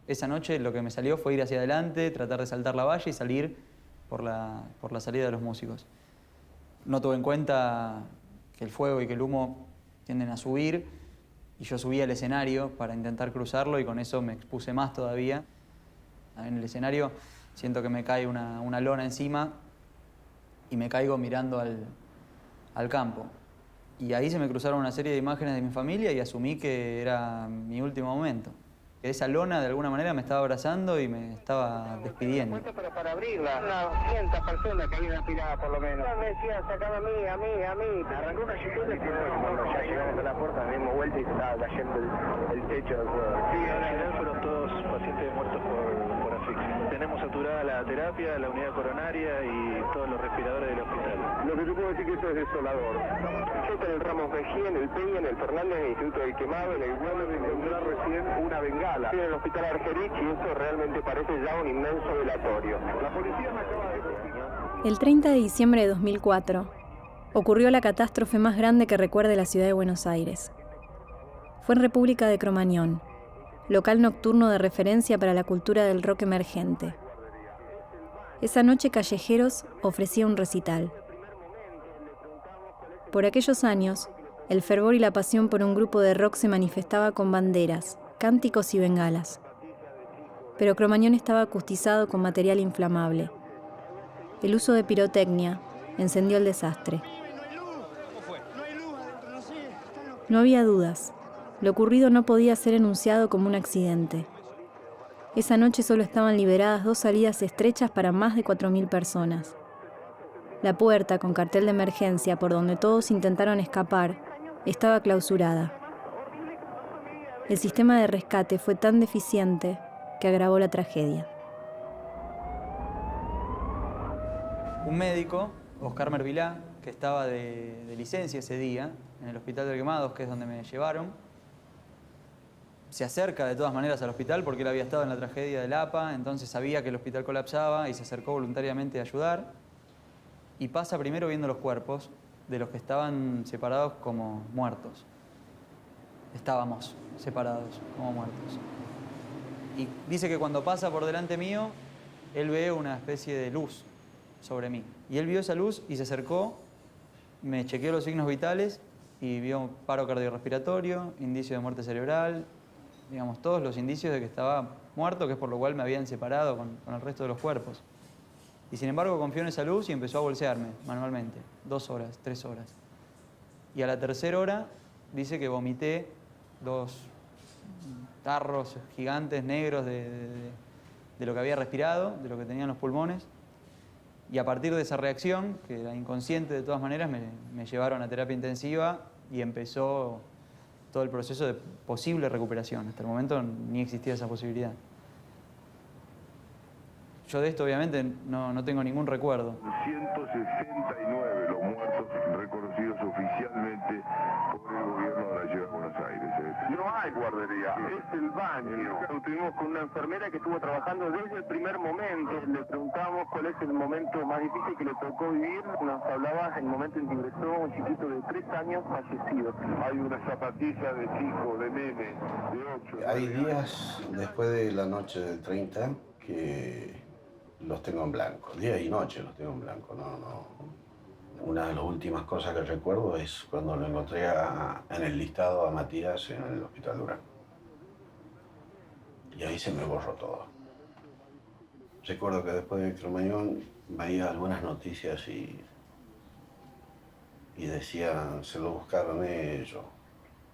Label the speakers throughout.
Speaker 1: Esa noche lo que me salió fue ir hacia adelante, tratar de saltar la valla y salir por la salida de los músicos. No tuve en cuenta que el fuego y que el humo tienden a subir y yo subí al escenario para intentar cruzarlo y con eso me expuse más todavía. En el escenario siento que me cae una lona encima y me caigo mirando al campo. Y ahí se me cruzaron una serie de imágenes de mi familia y asumí que era mi último momento. Que esa lona de alguna manera me estaba abrazando y me estaba despidiendo.
Speaker 2: Para abrirla, unas 100 personas que habían aspirado por lo menos. Me decían, sacame a mí. Arrancó una chicota y cuando ya llegamos a la puerta, dimos vuelta y se estaba cayendo el techo del juego.
Speaker 3: Sí, en general fueron todos pacientes muertos por asfixia. Tenemos saturada la terapia, la unidad coronaria y todos los respiradores del hospital.
Speaker 2: Lo que te puedo decir que esto es desolador. Yo en el Ramos Mejía, en el Peña, en el Fernández, en el Instituto del Quemado, en el Bueno, de encontrar recién una bengala. En el Hospital Argerich y esto realmente parece ya un inmenso velatorio. La policía me acaba de decir.
Speaker 4: El 30 de diciembre de 2004 ocurrió la catástrofe más grande que recuerde la ciudad de Buenos Aires. Fue en República de Cromañón, local nocturno de referencia para la cultura del rock emergente. Esa noche Callejeros ofrecía un recital. Por aquellos años, el fervor y la pasión por un grupo de rock se manifestaba con banderas, cánticos y bengalas. Pero Cromañón estaba acustizado con material inflamable. El uso de pirotecnia encendió el desastre. No había dudas. Lo ocurrido no podía ser enunciado como un accidente. Esa noche solo estaban liberadas 2 salidas estrechas para más de 4.000 personas. La puerta, con cartel de emergencia por donde todos intentaron escapar, estaba clausurada. El sistema de rescate fue tan deficiente que agravó la tragedia.
Speaker 1: Un médico, Oscar Mervilá, que estaba de licencia ese día en el Hospital de Quemados, que es donde me llevaron, se acerca de todas maneras al hospital porque él había estado en la tragedia del APA, entonces sabía que el hospital colapsaba y se acercó voluntariamente a ayudar. Y pasa primero viendo los cuerpos de los que estaban separados como muertos. Estábamos separados como muertos. Y dice que cuando pasa por delante mío, él ve una especie de luz sobre mí. Y él vio esa luz y se acercó, me chequeó los signos vitales y vio paro cardiorrespiratorio, indicio de muerte cerebral, digamos, todos los indicios de que estaba muerto, que es por lo cual me habían separado con el resto de los cuerpos. Y sin embargo confió en esa luz y empezó a bolsearme manualmente, 2 horas, 3 horas. Y a la tercera hora dice que vomité 2 tarros gigantes negros de lo que había respirado, de lo que tenían los pulmones. Y a partir de esa reacción, que era inconsciente de todas maneras, me llevaron a terapia intensiva y empezó todo el proceso de posible recuperación. Hasta el momento ni existía esa posibilidad. Yo de esto obviamente no tengo ningún recuerdo.
Speaker 5: 169 los muertos reconocidos oficialmente por el gobierno de la ciudad de Buenos Aires.
Speaker 2: No hay guardería, es el baño. Estuvimos con una enfermera que estuvo trabajando desde el primer momento. Le preguntábamos cuál es el momento más difícil que le tocó vivir. Nos hablaba el momento en que ingresó un chiquito de 3 años fallecido.
Speaker 5: Hay una zapatilla de chico, de nene, de 8.
Speaker 6: Hay días después de la noche del 30 que los tengo en blanco, día y noche los tengo en blanco, no. Una de las últimas cosas que recuerdo es cuando lo encontré en el listado a Matías en el Hospital Durán. Y ahí se me borró todo. Recuerdo que después de Cromañón veía algunas noticias y decían, se lo buscaron ellos,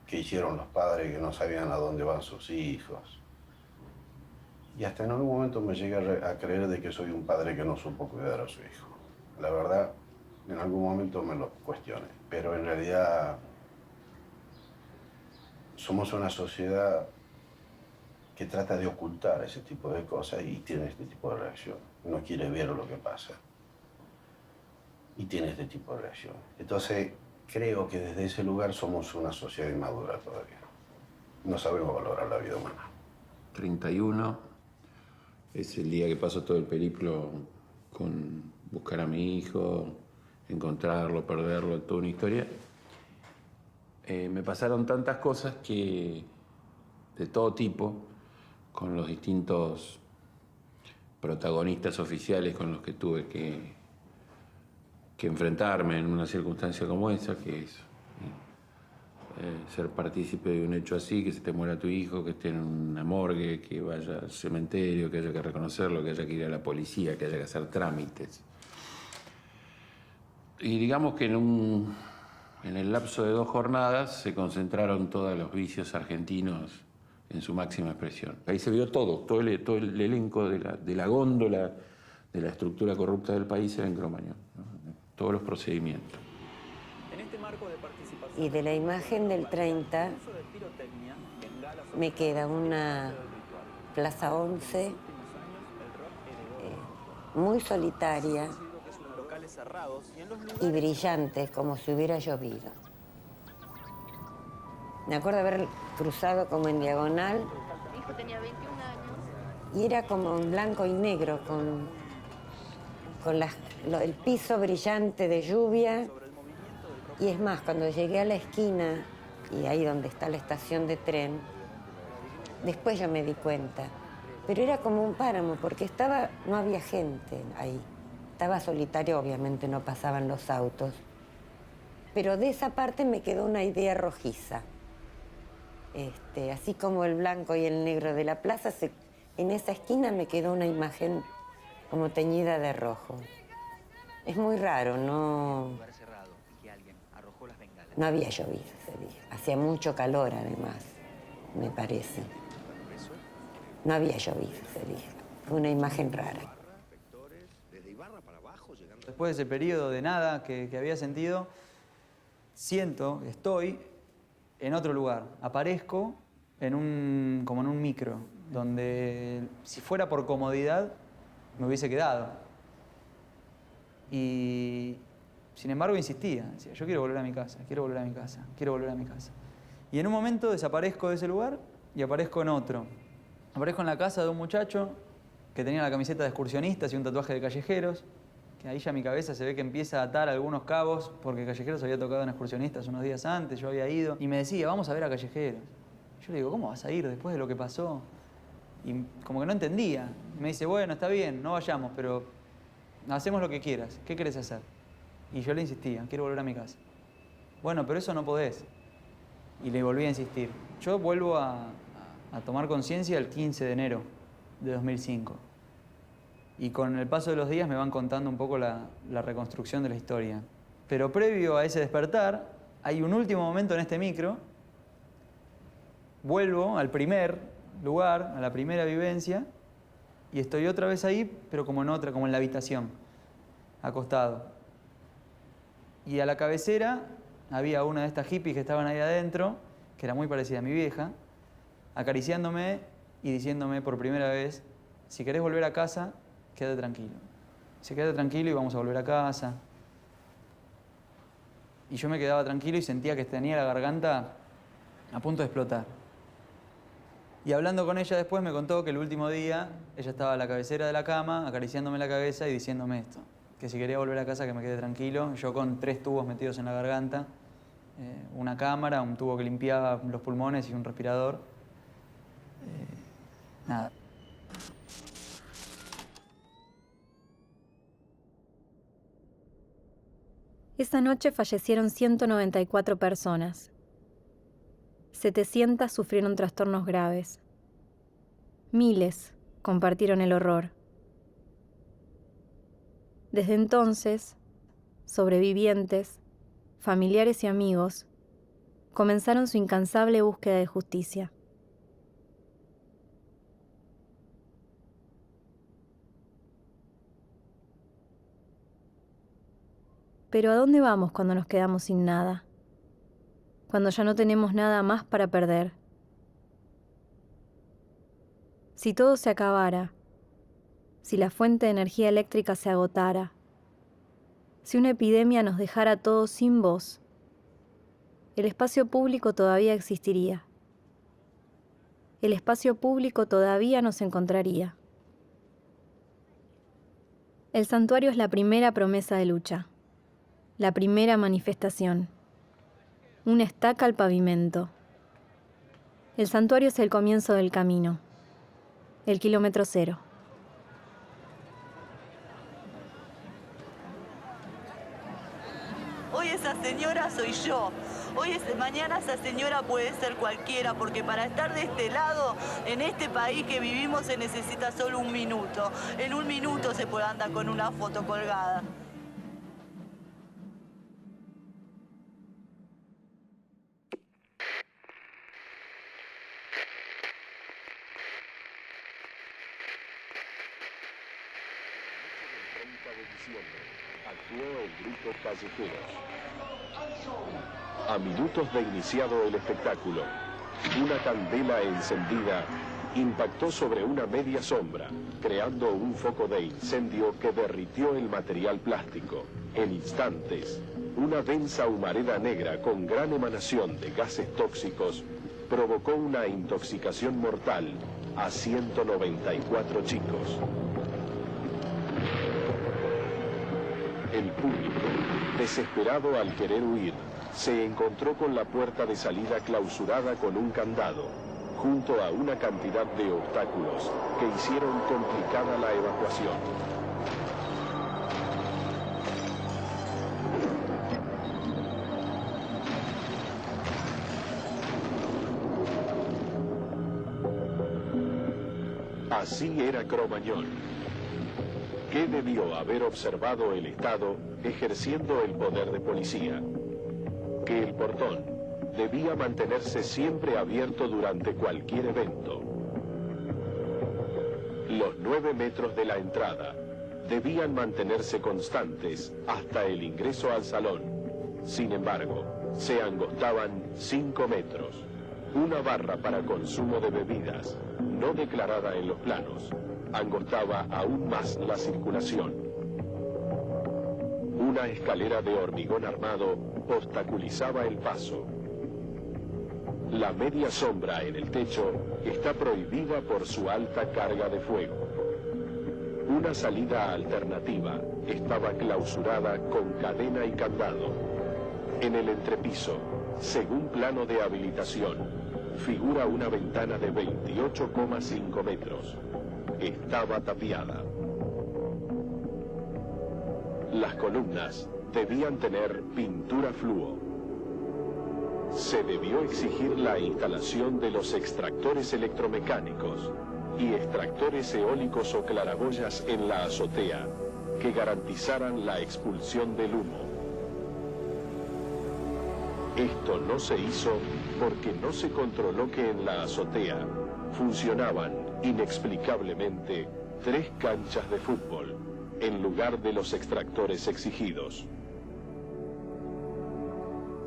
Speaker 6: que hicieron los padres que no sabían a dónde van sus hijos. Y hasta en algún momento me llegué a creer de que soy un padre que no supo cuidar a su hijo. La verdad, en algún momento me lo cuestioné, pero en realidad somos una sociedad que trata de ocultar ese tipo de cosas y tiene este tipo de reacción. No quiere ver lo que pasa y tiene este tipo de reacción. Entonces, creo que desde ese lugar somos una sociedad inmadura todavía. No sabemos valorar la vida humana.
Speaker 7: 31 es el día que paso todo el periplo con buscar a mi hijo, encontrarlo, perderlo, toda una historia. Me pasaron tantas cosas de todo tipo, con los distintos protagonistas oficiales con los que tuve que enfrentarme en una circunstancia como esa, que es ser partícipe de un hecho así, que se te muera tu hijo, que esté en una morgue, que vaya al cementerio, que haya que reconocerlo, que haya que ir a la policía, que haya que hacer trámites. Y digamos que en el lapso de 2 jornadas se concentraron todos los vicios argentinos en su máxima expresión. Ahí se vio todo el elenco de la góndola de la estructura corrupta del país era en Cromañón, ¿no? Todos los procedimientos.
Speaker 8: Y de la imagen del 30 me queda una Plaza 11 muy solitaria y brillante, como si hubiera llovido. Me acuerdo haber cruzado como en diagonal.
Speaker 9: Mi hijo tenía 21 años.
Speaker 8: Y era como en blanco y negro, con el piso brillante de lluvia. Y es más, cuando llegué a la esquina, y ahí donde está la estación de tren, después yo me di cuenta. Pero era como un páramo, porque no había gente ahí. Estaba solitario, obviamente no pasaban los autos. Pero de esa parte me quedó una idea rojiza. Así como el blanco y el negro de la plaza, en esa esquina me quedó una imagen como teñida de rojo. Es muy raro, no había llovido ese día. Hacía mucho calor, además, me parece. No había llovido ese día. Fue una imagen rara.
Speaker 1: Después de ese periodo de nada que había sentido, estoy en otro lugar. Aparezco como en un micro, donde si fuera por comodidad me hubiese quedado. Y sin embargo insistía, decía, yo quiero volver a mi casa, quiero volver a mi casa, quiero volver a mi casa. Y en un momento desaparezco de ese lugar y aparezco en otro. Aparezco en la casa de un muchacho que tenía la camiseta de excursionistas y un tatuaje de Callejeros, que ahí ya mi cabeza se ve que empieza a atar algunos cabos, porque Callejeros había tocado en Excursionistas unos días antes, yo había ido, y me decía, vamos a ver a Callejeros. Yo le digo, ¿cómo vas a ir después de lo que pasó? Y como que no entendía. Y me dice, bueno, está bien, no vayamos, pero hacemos lo que quieras. ¿Qué querés hacer? Y yo le insistía, quiero volver a mi casa. Bueno, pero eso no podés. Y le volví a insistir. Yo vuelvo a tomar conciencia el 15 de enero de 2005. Y con el paso de los días me van contando un poco la reconstrucción de la historia. Pero previo a ese despertar, hay un último momento en este micro. Vuelvo al primer lugar, a la primera vivencia, y estoy otra vez ahí, pero como en la habitación, acostado. Y a la cabecera había una de estas hippies que estaban ahí adentro, que era muy parecida a mi vieja, acariciándome y diciéndome por primera vez, si querés volver a casa, quédate tranquilo. Se quédate tranquilo y vamos a volver a casa. Y yo me quedaba tranquilo y sentía que tenía la garganta a punto de explotar. Y hablando con ella después me contó que el último día ella estaba a la cabecera de la cama, acariciándome la cabeza y diciéndome esto, que si quería volver a casa que me quede tranquilo. Yo con 3 tubos metidos en la garganta, una cámara, un tubo que limpiaba los pulmones y un respirador. Nada.
Speaker 4: Esa noche fallecieron 194 personas. 700 sufrieron trastornos graves. Miles compartieron el horror. Desde entonces, sobrevivientes, familiares y amigos comenzaron su incansable búsqueda de justicia. Pero ¿a dónde vamos cuando nos quedamos sin nada? Cuando ya no tenemos nada más para perder. Si todo se acabara, si la fuente de energía eléctrica se agotara, si una epidemia nos dejara a todos sin voz, el espacio público todavía existiría. El espacio público todavía nos encontraría. El santuario es la primera promesa de lucha. La primera manifestación. Una estaca al pavimento. El santuario es el comienzo del camino. el kilómetro cero.
Speaker 10: Hoy esa señora soy yo. Mañana esa señora puede ser cualquiera, porque para estar de este lado, en este país que vivimos, se necesita solo un minuto. En un minuto se puede andar con una foto colgada.
Speaker 11: Actuó el grupo Callejeros. A minutos de iniciado el espectáculo, una candela encendida impactó sobre una media sombra, creando un foco de incendio que derritió el material plástico. En instantes, una densa humareda negra con gran emanación de gases tóxicos provocó una intoxicación mortal a 194 chicos. El público, desesperado al querer huir, se encontró con la puerta de salida clausurada con un candado, junto a una cantidad de obstáculos que hicieron complicada la evacuación. Así era Cromañón. ¿Qué debió haber observado el Estado ejerciendo el poder de policía? Que el portón debía mantenerse siempre abierto durante cualquier evento. Los 9 metros de la entrada debían mantenerse constantes hasta el ingreso al salón. Sin embargo, se angostaban 5 metros. Una barra para consumo de bebidas, no declarada en los planos, angostaba aún más la circulación. Una escalera de hormigón armado obstaculizaba el paso. La media sombra en el techo está prohibida por su alta carga de fuego. Una salida alternativa estaba clausurada con cadena y candado. En el entrepiso, según plano de habilitación, figura una ventana de 28,5 metros. Estaba tapiada. Las columnas debían tener pintura fluo. Se debió exigir la instalación de los extractores electromecánicos y extractores eólicos o claraboyas en la azotea que garantizaran la expulsión del humo. Esto no se hizo porque no se controló que en la azotea funcionaban inexplicablemente 3 canchas de fútbol en lugar de los extractores exigidos.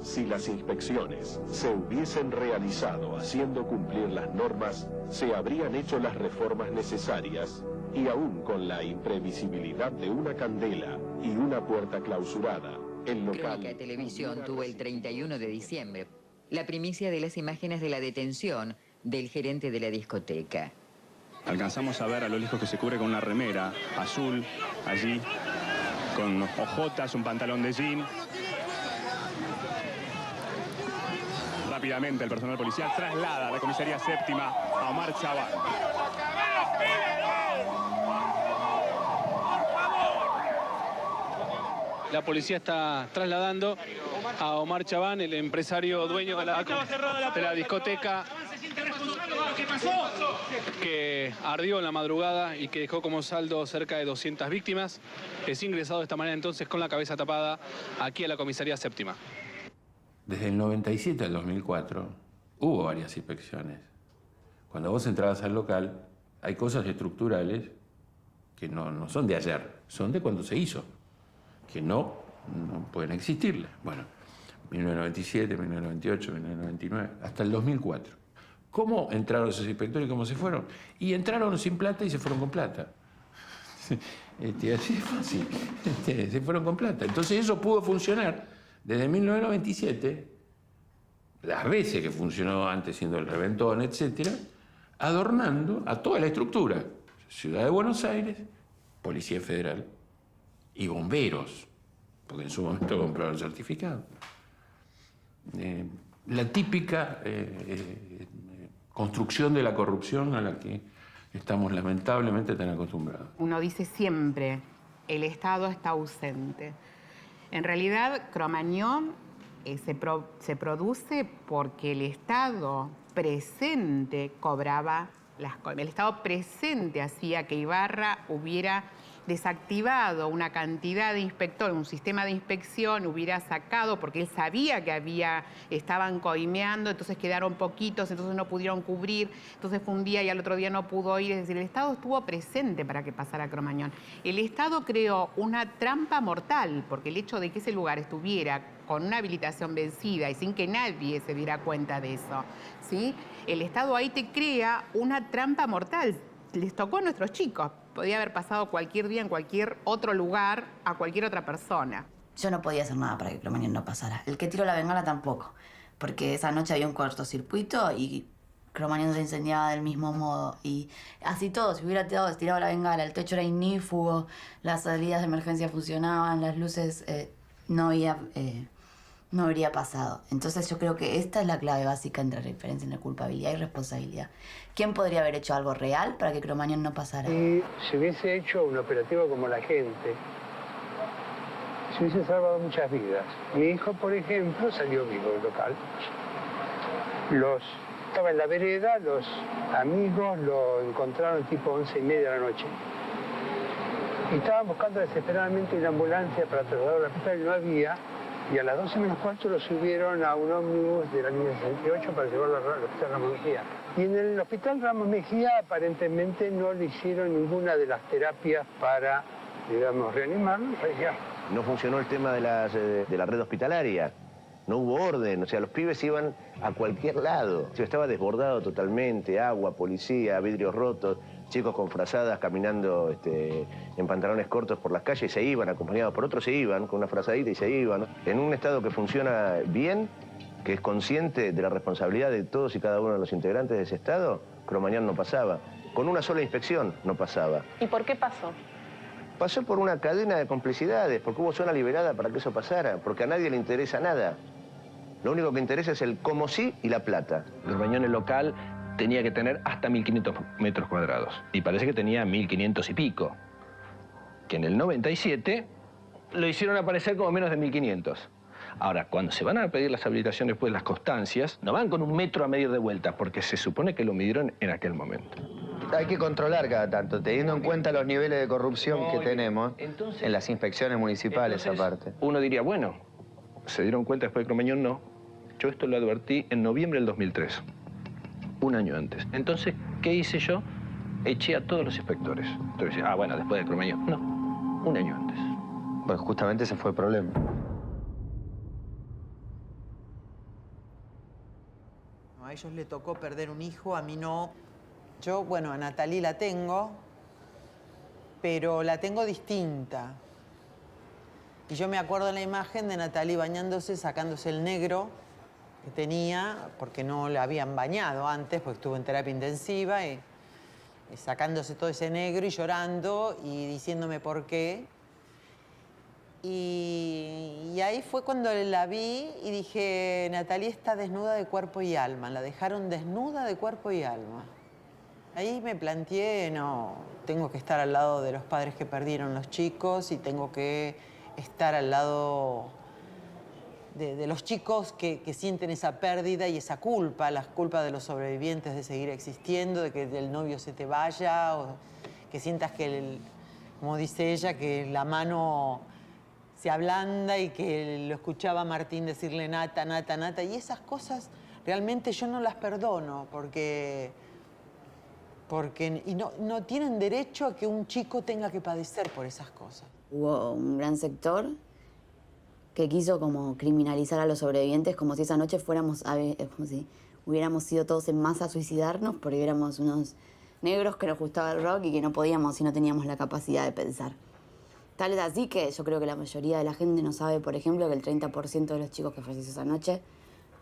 Speaker 11: Si las inspecciones se hubiesen realizado haciendo cumplir las normas, se habrían hecho las reformas necesarias y aún con la imprevisibilidad de una candela y una puerta clausurada, el local...
Speaker 12: Crónica Televisión tuvo el 31 de diciembre la primicia de las imágenes de la detención del gerente de la discoteca.
Speaker 13: Alcanzamos a ver a lo lejos que se cubre con una remera azul, allí, con ojotas, un pantalón de jean. Rápidamente el personal policial traslada a la comisaría séptima a Omar Chabán.
Speaker 14: La policía está trasladando a Omar Chabán, el empresario dueño de la discoteca que ardió en la madrugada y que dejó como saldo cerca de 200 víctimas. Es ingresado de esta manera entonces con la cabeza tapada aquí a la comisaría séptima.
Speaker 7: Desde el 97 al 2004 hubo varias inspecciones. Cuando vos entrabas al local, hay cosas estructurales que no son de ayer, son de cuando se hizo, que no pueden existirle. Bueno, 1997, 1998, 1999, hasta el 2004. ¿Cómo entraron esos inspectores y cómo se fueron? Y entraron sin plata y se fueron con plata. Así es fácil. Se fueron con plata. Entonces eso pudo funcionar desde 1997, las veces que funcionó antes siendo el reventón, etcétera, adornando a toda la estructura. Ciudad de Buenos Aires, Policía Federal y bomberos, porque en su momento compraron certificado. La típica construcción de la corrupción a la que estamos lamentablemente tan acostumbrados.
Speaker 15: Uno dice siempre, el Estado está ausente. En realidad, Cromañón se produce porque el Estado presente cobraba el Estado presente hacía que Ibarra hubiera desactivado una cantidad de inspectores, un sistema de inspección, hubiera sacado, porque él sabía que estaban coimeando, entonces quedaron poquitos, entonces no pudieron cubrir, entonces fue un día y al otro día no pudo ir. Es decir, el Estado estuvo presente para que pasara Cromañón. El Estado creó una trampa mortal, porque el hecho de que ese lugar estuviera con una habilitación vencida y sin que nadie se diera cuenta de eso, ¿sí? El Estado ahí te crea una trampa mortal. Les tocó a nuestros chicos. Podía haber pasado cualquier día en cualquier otro lugar a cualquier otra persona.
Speaker 16: Yo no podía hacer nada para que Cromañón no pasara. El que tiró la bengala tampoco, porque esa noche había un cortocircuito y Cromañón se incendiaba del mismo modo. Y así todo, si hubiera tirado la bengala, el techo era ignífugo, las salidas de emergencia funcionaban, las luces, no habría pasado. Entonces yo creo que esta es la clave básica entre diferencia entre culpabilidad y responsabilidad. ¿Quién podría haber hecho algo real para que Cromañón no pasara?
Speaker 17: Si se hubiese hecho un operativo como la gente, se hubiese salvado muchas vidas. Mi hijo, por ejemplo, salió vivo del local. Estaba en la vereda, los amigos lo encontraron tipo 11:30 de la noche. Y estaban buscando desesperadamente una ambulancia para trasladarlo al hospital y no había. Y a las 12 menos cuarto lo subieron a un ómnibus de la línea 68 para llevarlo al hospital Ramos Mejía. Y en el hospital Ramos Mejía aparentemente no le hicieron ninguna de las terapias para, digamos, reanimarlo.
Speaker 18: No funcionó el tema de la red hospitalaria. No hubo orden, o sea, los pibes iban a cualquier lado. Estaba desbordado totalmente, agua, policía, vidrios rotos, chicos con frazadas caminando en pantalones cortos por las calles, se iban, acompañados por otros, se iban con una frazadita y se iban. En un Estado que funciona bien, que es consciente de la responsabilidad de todos y cada uno de los integrantes de ese Estado, Cromañón no pasaba. Con una sola inspección no pasaba.
Speaker 19: ¿Y por qué pasó?
Speaker 18: Pasó por una cadena de complicidades, porque hubo zona liberada para que eso pasara, porque a nadie le interesa nada. Lo único que interesa es el cómo sí y la plata.
Speaker 3: Cromañón, el local, tenía que tener hasta 1.500 metros cuadrados. Y parece que tenía 1.500 y pico. Que en el 97 lo hicieron aparecer como menos de 1.500. Ahora, cuando se van a pedir las habilitaciones después, las constancias, no van con 1 metro a medir de vuelta, porque se supone que lo midieron en aquel momento.
Speaker 20: Hay que controlar cada tanto, teniendo en cuenta los niveles de corrupción que tenemos en las inspecciones municipales aparte.
Speaker 3: Uno diría, bueno, se dieron cuenta después de Cromañón, no. Yo esto lo advertí en noviembre del 2003, un año antes. Entonces, ¿qué hice yo? Eché a todos los inspectores. Entonces, bueno, después de Cromañón. No, un año antes.
Speaker 20: Pues justamente ese fue el problema.
Speaker 21: A ellos le tocó perder un hijo, a mí no. Yo, bueno, a Natalie la tengo, pero la tengo distinta. Y yo me acuerdo de la imagen de Natalie bañándose, sacándose el negro que tenía, porque no la habían bañado antes, porque estuvo en terapia intensiva, y sacándose todo ese negro y llorando y diciéndome por qué. Y ahí fue cuando la vi y dije, Natalie está desnuda de cuerpo y alma. La dejaron desnuda de cuerpo y alma. Ahí me planteé, no, tengo que estar al lado de los padres que perdieron los chicos y tengo que estar al lado de los chicos que sienten esa pérdida y esa culpa, las culpas de los sobrevivientes de seguir existiendo, de que el novio se te vaya, o que sientas que, como dice ella, que la mano se ablanda y que lo escuchaba Martín decirle nata, nata, nata. Y esas cosas realmente yo no las perdono porque no tienen derecho a que un chico tenga que padecer por esas cosas.
Speaker 16: Hubo un gran sector que quiso como criminalizar a los sobrevivientes, como si esa noche como si hubiéramos ido todos en masa a suicidarnos porque éramos unos negros que nos gustaba el rock y que no podíamos y no teníamos la capacidad de pensar. Tal es así que yo creo que la mayoría de la gente no sabe, por ejemplo, que el 30% de los chicos que falleció esa noche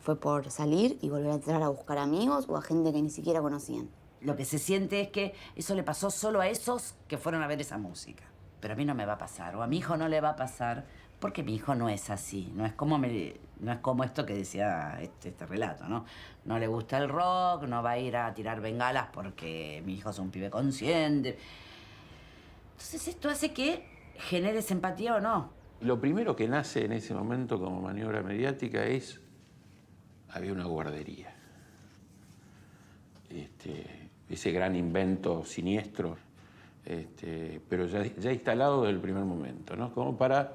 Speaker 16: fue por salir y volver a entrar a buscar amigos o a gente que ni siquiera conocían.
Speaker 22: Lo que se siente es que eso le pasó solo a esos que fueron a ver esa música. Pero a mí no me va a pasar, o a mi hijo no le va a pasar, porque mi hijo no es así, no es como me No es como esto que decía este relato, ¿no? No le gusta el rock, no va a ir a tirar bengalas porque mi hijo es un pibe consciente. Entonces esto hace que generes empatía o no.
Speaker 7: Lo primero que nace en ese momento como maniobra mediática es... Había una guardería. Ese gran invento siniestro, pero ya instalado desde el primer momento, ¿no? Como para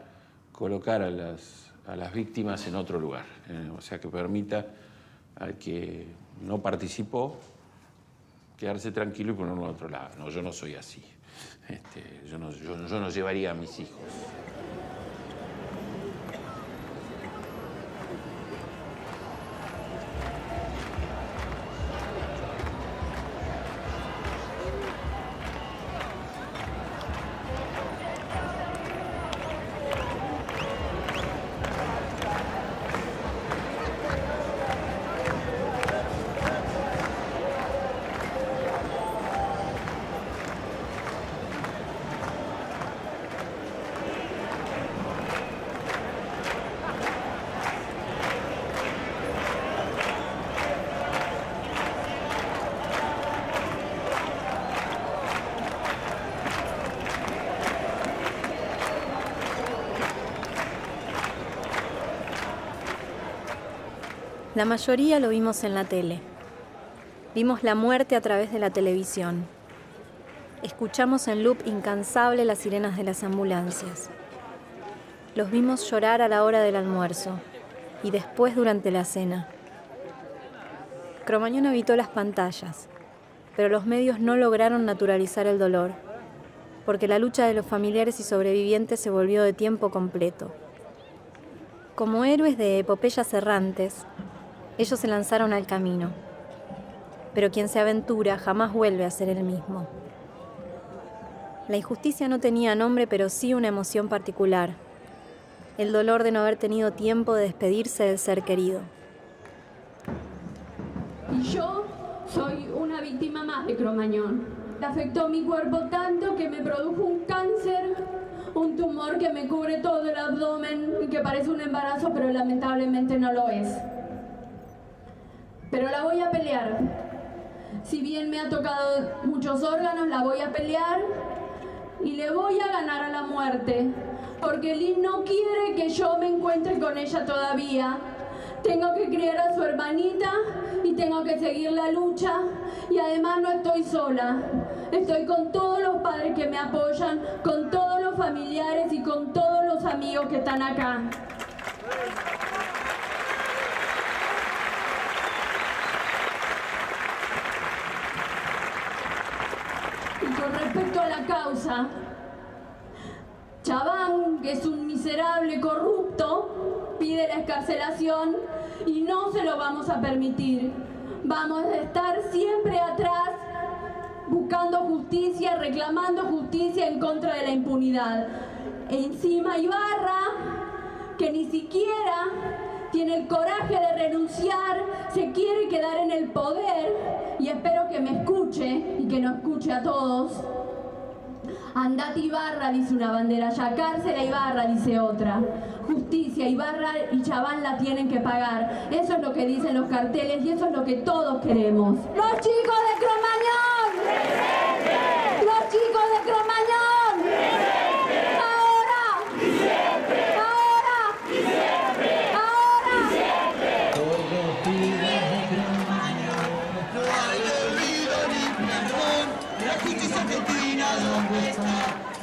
Speaker 7: colocar a las víctimas en otro lugar. O sea, que permita al que no participó quedarse tranquilo y ponerlo a otro lado. No, yo no soy así. Yo no llevaría a mis hijos.
Speaker 4: La mayoría lo vimos en la tele. Vimos la muerte a través de la televisión. Escuchamos en loop incansable las sirenas de las ambulancias. Los vimos llorar a la hora del almuerzo y después durante la cena. Cromañón evitó las pantallas, pero los medios no lograron naturalizar el dolor, porque la lucha de los familiares y sobrevivientes se volvió de tiempo completo. Como héroes de epopeyas errantes, ellos se lanzaron al camino, pero quien se aventura jamás vuelve a ser el mismo. La injusticia no tenía nombre, pero sí una emoción particular, el dolor de no haber tenido tiempo de despedirse del ser querido.
Speaker 2: Y yo soy una víctima más de Cromañón. Afectó mi cuerpo tanto que me produjo un cáncer, un tumor que me cubre todo el abdomen y que parece un embarazo, pero lamentablemente no lo es. Pero la voy a pelear. Si bien me ha tocado muchos órganos, la voy a pelear y le voy a ganar a la muerte. Porque Lynn no quiere que yo me encuentre con ella todavía. Tengo que criar a su hermanita y tengo que seguir la lucha. Y además no estoy sola. Estoy con todos los padres que me apoyan, con todos los familiares y con todos los amigos que están acá. Y con respecto a la causa, Chabán, que es un miserable corrupto, pide la excarcelación y no se lo vamos a permitir. Vamos a estar siempre atrás buscando justicia, reclamando justicia en contra de la impunidad. E encima Ibarra, que ni siquiera tiene el coraje de renunciar, se quiere quedar en el poder, y espero que me escuche y que nos escuche a todos. Andate Ibarra, dice una bandera allá, cárcel a Ibarra, dice otra. Justicia, Ibarra y Chabán la tienen que pagar. Eso es lo que dicen los carteles y eso es lo que todos queremos. ¡Los chicos de Cromañón! ¡Presente! ¡Los chicos de Cromañón! ¡Presente! ¡Ahora! ¡Y siempre! ¡Ahora! ¡Y siempre! ¡Ahora! ¡Y siempre! Todos los pibes de Cromañón, no hay olvido ni perdón. La justicia argentina, ¿dónde está?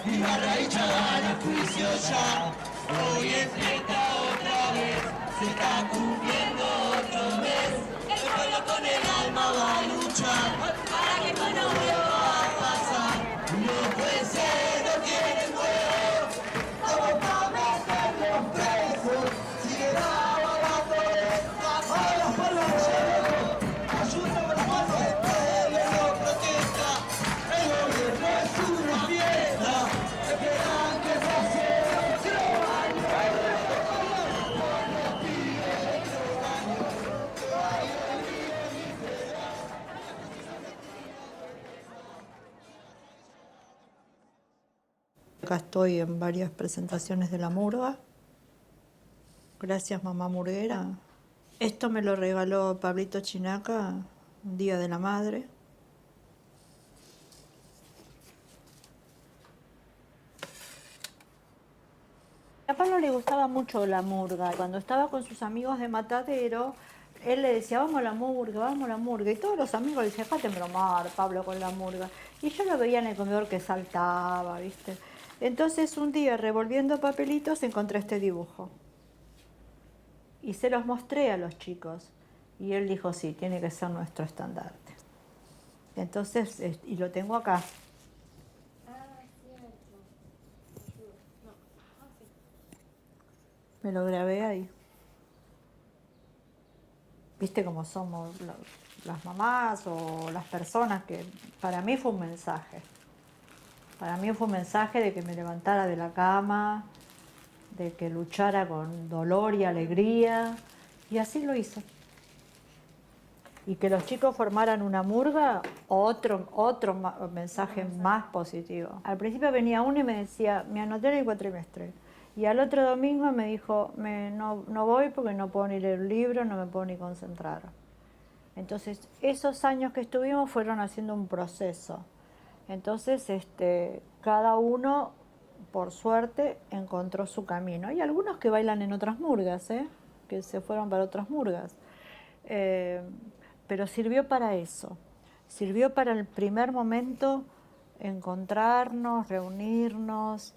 Speaker 2: Ibarra y Chabán a juicio ya. Hoy enfrenta otra vez, se está cumpliendo otro mes. El pueblo con el alma va a luchar para que esto no vuelva a pasar. No puede ser, no tienen huevos, como para meterlos presos. Si le daba la pobreza a los palmacheros, ayuda por la mano, el pueblo no protesta. El gobierno es una fiesta, esperan que pase.
Speaker 19: Acá estoy en varias presentaciones de La Murga.
Speaker 5: Gracias, mamá murguera. Esto me lo regaló Pablito Chinaca, un día de la madre. A Pablo le gustaba mucho la murga. Cuando estaba con sus amigos de Matadero, él le decía, vamos a la murga, vamos a la murga. Y todos los amigos le decían, déjate bromar, Pablo, con la murga. Y yo lo veía en el comedor que saltaba, ¿viste? Entonces un día, revolviendo papelitos, encontré este dibujo. Y se los mostré a los chicos. Y él dijo, sí, tiene que ser nuestro estandarte. Entonces, y lo tengo acá. Me lo grabé ahí. ¿Viste cómo somos las mamás o las personas? Que para mí fue un mensaje. Para mí fue un mensaje de que me levantara de la cama, de que luchara con dolor y alegría. Y así lo hice. Y que los chicos formaran una murga, otro mensaje más positivo. Al principio venía uno y me decía, me anoté en el cuatrimestre. Y al otro domingo me dijo, no voy porque no puedo ni leer un libro, no me puedo ni concentrar. Entonces, esos años que estuvimos fueron haciendo un proceso. Entonces, cada uno, por suerte, encontró su camino. Hay algunos que bailan en otras murgas, que se fueron para otras murgas. Pero sirvió para eso. Sirvió para el primer momento encontrarnos, reunirnos,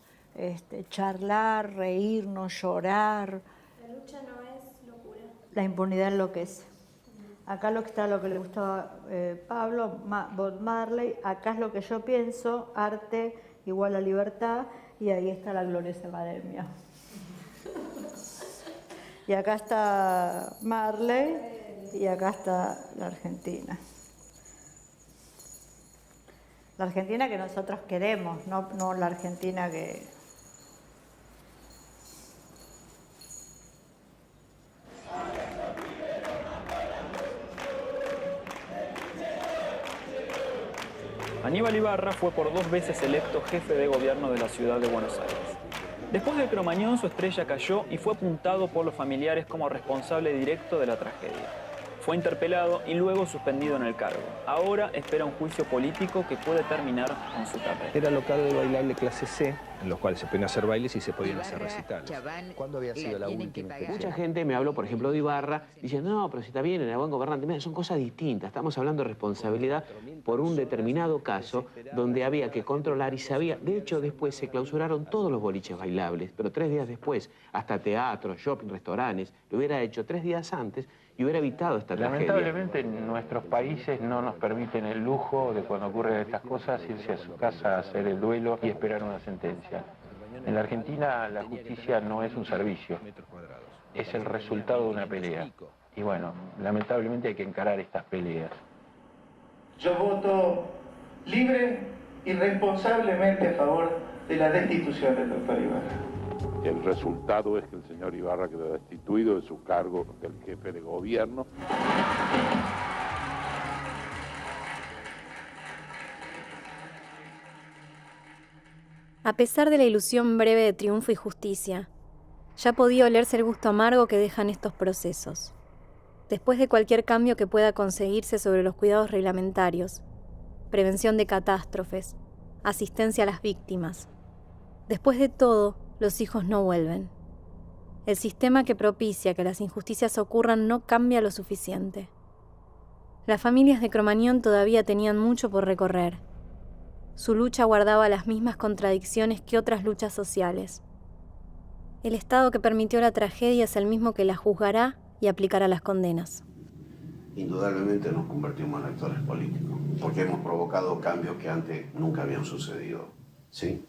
Speaker 5: charlar, reírnos, llorar.
Speaker 4: La lucha no es locura.
Speaker 5: La impunidad enloquece. Acá lo que está lo que le gustaba a Pablo, Bob Marley, acá es lo que yo pienso, arte igual a libertad, y ahí está la gloriosa academia. Y acá está Marley y acá está la Argentina. La Argentina que nosotros queremos, no la Argentina que...
Speaker 19: Aníbal Ibarra fue por 2 veces electo jefe de gobierno de la ciudad de Buenos Aires. Después de Cromañón, su estrella cayó y fue apuntado por los familiares como responsable directo de la tragedia. Fue interpelado y luego suspendido en el cargo. Ahora espera un juicio político que puede terminar con su carrera.
Speaker 3: Era local de bailable clase C, en los cuales se podían hacer bailes y se podían hacer recitales.
Speaker 18: ¿Cuándo había sido la última inspección?
Speaker 7: Mucha gente me habló, por ejemplo, de Ibarra, diciendo, no, pero si está bien, era buen gobernante. Mira, son cosas distintas. Estamos hablando de responsabilidad por un determinado caso donde había que controlar y sabía. De hecho, después se clausuraron todos los boliches bailables, pero 3 días después, hasta teatros, shopping, restaurantes, lo hubiera hecho 3 días antes y hubiera evitado esta tragedia. Lamentablemente, nuestros países no nos permiten el lujo de, cuando ocurren estas cosas, irse a su casa a hacer el duelo y esperar una sentencia. En la Argentina la justicia no es un servicio, es el resultado de una pelea. Y bueno, lamentablemente hay que encarar estas peleas.
Speaker 23: Yo voto libre y responsablemente a favor de la destitución del doctor Ibarra.
Speaker 11: El resultado es que el señor Ibarra quedó destituido de su cargo del jefe de gobierno.
Speaker 4: A pesar de la ilusión breve de triunfo y justicia, ya podía olerse el gusto amargo que dejan estos procesos. Después de cualquier cambio que pueda conseguirse sobre los cuidados reglamentarios, prevención de catástrofes, asistencia a las víctimas, después de todo, los hijos no vuelven. El sistema que propicia que las injusticias ocurran no cambia lo suficiente. Las familias de Cromañón todavía tenían mucho por recorrer. Su lucha guardaba las mismas contradicciones que otras luchas sociales. El Estado que permitió la tragedia es el mismo que la juzgará y aplicará las condenas.
Speaker 6: Indudablemente nos convertimos en actores políticos, porque hemos provocado cambios que antes nunca habían sucedido. ¿Sí?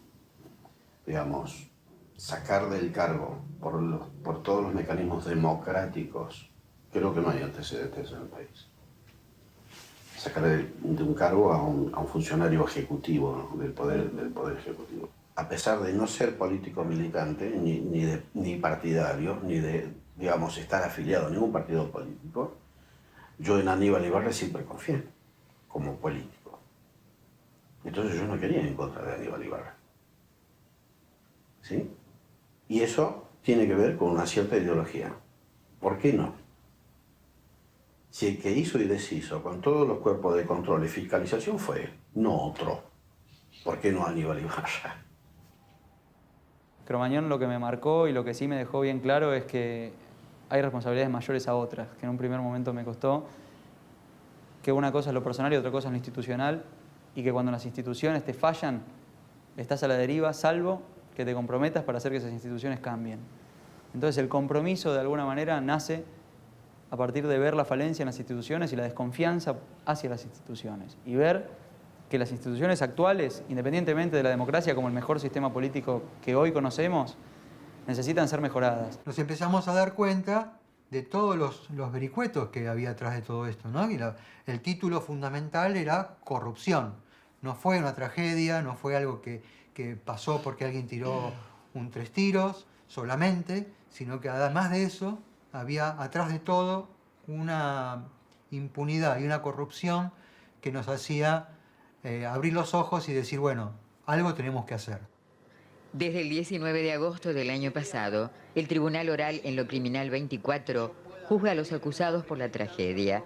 Speaker 6: Digamos, sacar del cargo por todos los mecanismos democráticos, creo que no hay antecedentes en el país. Sacar de un cargo a un funcionario ejecutivo, ¿no? del poder ejecutivo. A pesar de no ser político militante, ni partidario, ni de, digamos, estar afiliado a ningún partido político, yo en Aníbal Ibarra siempre confié como político. Entonces yo no quería ir en contra de Aníbal Ibarra. ¿Sí? Y eso tiene que ver con una cierta ideología. ¿Por qué no? Si el que hizo y deshizo con todos los cuerpos de control y fiscalización fue él, no otro. ¿Por qué no Aníbal Ibarra?
Speaker 19: Cromañón lo que me marcó y lo que sí me dejó bien claro es que hay responsabilidades mayores a otras, que en un primer momento me costó, que una cosa es lo personal y otra cosa es lo institucional, y que cuando las instituciones te fallan, estás a la deriva, salvo que te comprometas para hacer que esas instituciones cambien. Entonces el compromiso de alguna manera nace a partir de ver la falencia en las instituciones y la desconfianza hacia las instituciones, y ver que las instituciones actuales, independientemente de la democracia como el mejor sistema político que hoy conocemos, necesitan ser mejoradas.
Speaker 1: Nos empezamos a dar cuenta de todos los vericuetos que había atrás de todo esto, ¿no? Y el título fundamental era corrupción. No fue una tragedia, no fue algo que pasó porque alguien tiró un 3 tiros solamente, sino que además de eso había atrás de todo una impunidad y una corrupción que nos hacía abrir los ojos y decir, bueno, algo tenemos que hacer.
Speaker 12: Desde el 19 de agosto del año pasado, el Tribunal Oral en lo Criminal 24 juzga a los acusados por la tragedia.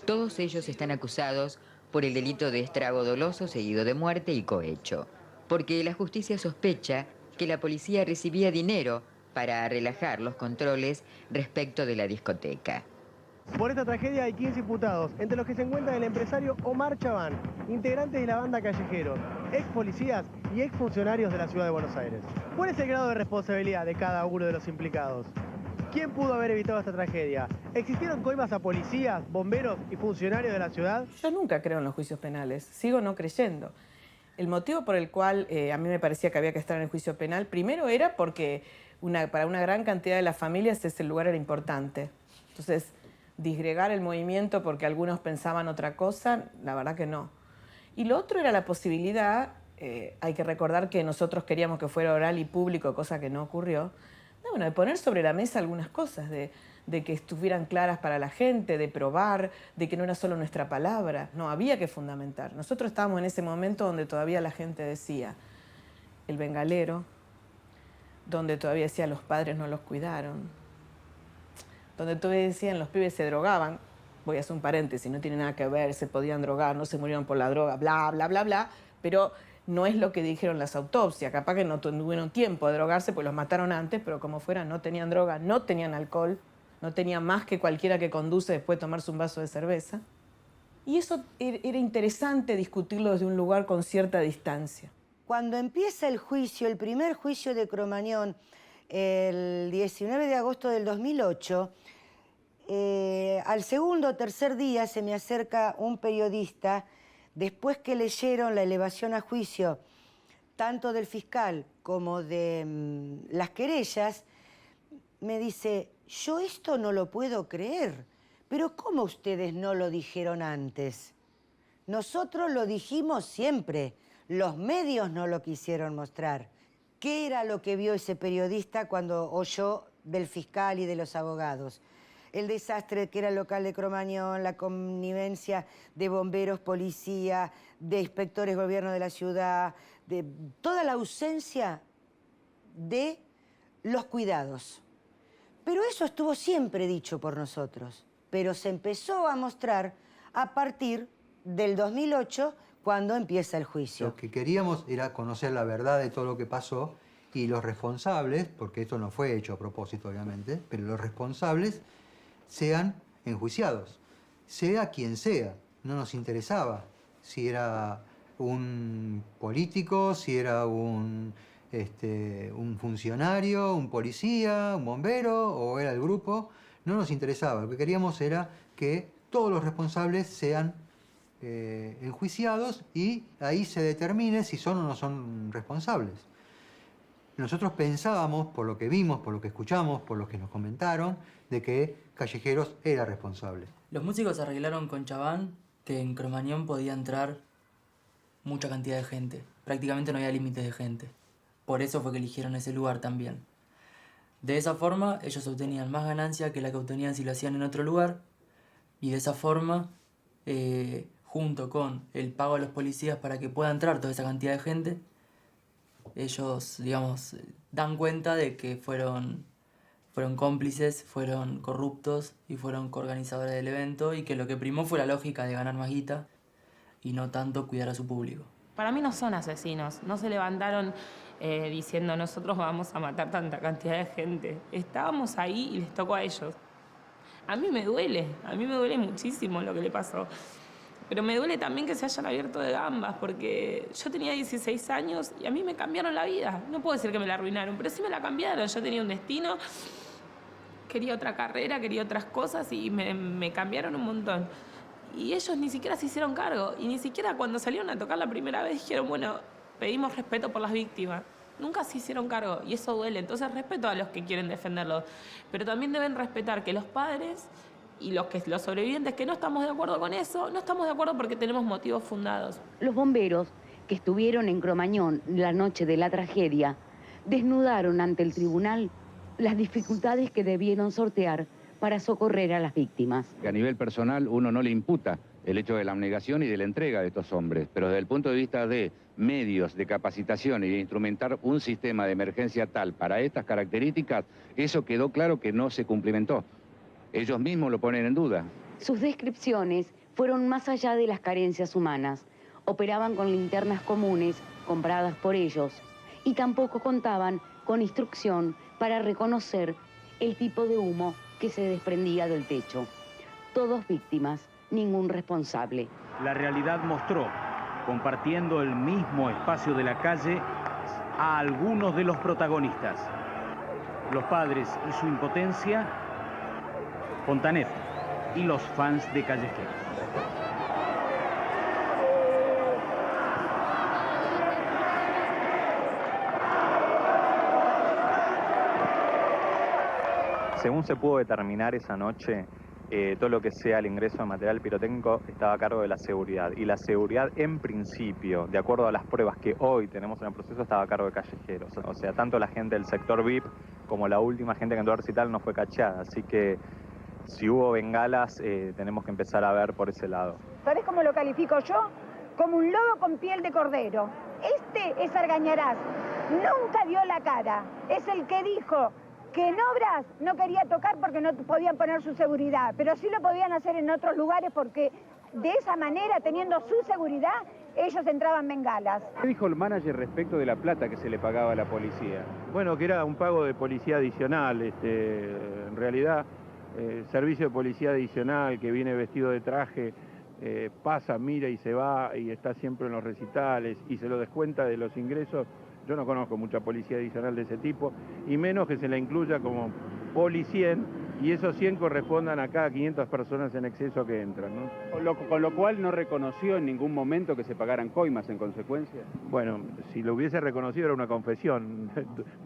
Speaker 12: Todos ellos están acusados por el delito de estrago doloso seguido de muerte y cohecho, porque la justicia sospecha que la policía recibía dinero para relajar los controles respecto de la discoteca.
Speaker 8: Por esta tragedia hay 15 imputados, entre los que se encuentran el empresario Omar Chabán, integrantes de la banda Callejeros, ex policías y ex funcionarios de la ciudad de Buenos Aires. ¿Cuál es el grado de responsabilidad de cada uno de los implicados? ¿Quién pudo haber evitado esta tragedia? ¿Existieron coimas a policías, bomberos y funcionarios de la ciudad?
Speaker 9: Yo nunca creo en los juicios penales, sigo no creyendo. El motivo por el cual a mí me parecía que había que estar en el juicio penal, primero era porque para una gran cantidad de las familias ese lugar era importante. Entonces, disgregar el movimiento porque algunos pensaban otra cosa, la verdad que no. Y lo otro era la posibilidad, hay que recordar que nosotros queríamos que fuera oral y público, cosa que no ocurrió, de poner sobre la mesa algunas cosas, de que estuvieran claras para la gente, de probar, de que no era solo nuestra palabra, no, había que fundamentar. Nosotros estábamos en ese momento donde todavía la gente decía, el bengalero, donde todavía decía los padres no los cuidaron, donde todavía decían los pibes se drogaban, voy a hacer un paréntesis, no tiene nada que ver, se podían drogar, no se murieron por la droga, bla, bla, bla, bla, pero no es lo que dijeron las autopsias, capaz que no tuvieron tiempo de drogarse, pues los mataron antes, pero como fuera, no tenían droga, no tenían alcohol, no tenían más que cualquiera que conduce después de tomarse un vaso de cerveza. Y eso era interesante discutirlo desde un lugar con cierta distancia.
Speaker 24: Cuando empieza el juicio, el primer juicio de Cromañón, el 19 de agosto del 2008, al segundo o tercer día se me acerca un periodista, después que leyeron la elevación a juicio, tanto del fiscal como de las querellas, me dice, yo esto no lo puedo creer, pero ¿cómo ustedes no lo dijeron antes? Nosotros lo dijimos siempre, los medios no lo quisieron mostrar. ¿Qué era lo que vio ese periodista cuando oyó del fiscal y de los abogados? El desastre que era el local de Cromañón, la connivencia de bomberos, policía, de inspectores gobierno de la ciudad, de toda la ausencia de los cuidados. Pero eso estuvo siempre dicho por nosotros, pero se empezó a mostrar a partir del 2008, cuando empieza el juicio.
Speaker 1: Lo que queríamos era conocer la verdad de todo lo que pasó y los responsables, porque esto no fue hecho a propósito obviamente, pero los responsables sean enjuiciados, sea quien sea. No nos interesaba si era un político, si era un funcionario, un policía, un bombero o era el grupo. No nos interesaba. Lo que queríamos era que todos los responsables sean enjuiciados y ahí se determine si son o no son responsables. Nosotros pensábamos, por lo que vimos, por lo que escuchamos, por lo que nos comentaron, de que Callejeros era responsable.
Speaker 25: Los músicos arreglaron con Chabán que en Cromañón podía entrar mucha cantidad de gente. Prácticamente no había límites de gente. Por eso fue que eligieron ese lugar también. De esa forma, ellos obtenían más ganancia que la que obtenían si lo hacían en otro lugar. Y de esa forma, junto con el pago a los policías para que pueda entrar toda esa cantidad de gente, ellos, digamos, dan cuenta de que fueron fueron cómplices, fueron corruptos y fueron coorganizadores del evento, y que lo que primó fue la lógica de ganar más guita y no tanto cuidar a su público.
Speaker 10: Para mí no son asesinos, no se levantaron diciendo nosotros vamos a matar tanta cantidad de gente. Estábamos ahí y les tocó a ellos. A mí me duele muchísimo lo que le pasó. Pero me duele también que se hayan abierto de gambas, porque yo tenía 16 años y a mí me cambiaron la vida. No puedo decir que me la arruinaron, pero sí me la cambiaron. Yo tenía un destino, quería otra carrera, quería otras cosas y me cambiaron un montón. Y ellos ni siquiera se hicieron cargo. Y ni siquiera cuando salieron a tocar la primera vez dijeron, bueno, pedimos respeto por las víctimas. Nunca se hicieron cargo y eso duele. Entonces respeto a los que quieren defenderlo. Pero también deben respetar que los padres y los sobrevivientes que no estamos de acuerdo con eso, no estamos de acuerdo porque tenemos motivos fundados.
Speaker 13: Los bomberos que estuvieron en Cromañón la noche de la tragedia desnudaron ante el tribunal las dificultades que debieron sortear para socorrer a las víctimas.
Speaker 14: A nivel personal uno no le imputa el hecho de la abnegación y de la entrega de estos hombres, pero desde el punto de vista de medios, de capacitación y de instrumentar un sistema de emergencia tal para estas características, eso quedó claro que no se cumplimentó. Ellos mismos lo ponen en duda.
Speaker 13: Sus descripciones fueron más allá de las carencias humanas. Operaban con linternas comunes compradas por ellos y tampoco contaban con instrucción para reconocer el tipo de humo que se desprendía del techo. Todos víctimas, ningún responsable.
Speaker 15: La realidad mostró, compartiendo el mismo espacio de la calle, a algunos de los protagonistas. Los padres y su impotencia, Fontanet y los fans de Callejeros.
Speaker 17: Según se pudo determinar esa noche, todo lo que sea el ingreso de material pirotécnico estaba a cargo de la seguridad. Y la seguridad, en principio, de acuerdo a las pruebas que hoy tenemos en el proceso, estaba a cargo de Callejeros. O sea, tanto la gente del sector VIP como la última gente que entró a recital no fue cacheada. Así que si hubo bengalas, tenemos que empezar a ver por ese lado.
Speaker 26: ¿Sabés cómo lo califico yo? Como un lobo con piel de cordero. Este es Argañarás. Nunca dio la cara. Es el que dijo que en obras no quería tocar porque no podían poner su seguridad, pero sí lo podían hacer en otros lugares porque de esa manera, teniendo su seguridad, ellos entraban bengalas.
Speaker 15: ¿Qué dijo el manager respecto de la plata que se le pagaba a la policía? Bueno, que era un pago de policía adicional. En realidad, servicio de policía adicional que viene vestido de traje, pasa, mira y se va y está siempre en los recitales y se lo descuenta de los ingresos. Yo no conozco mucha policía adicional de ese tipo, y menos que se la incluya como policía y esos 100 correspondan a cada 500 personas en exceso que entran, ¿no? Con lo cual no reconoció en ningún momento que se pagaran coimas en consecuencia. Bueno, si lo hubiese reconocido era una confesión,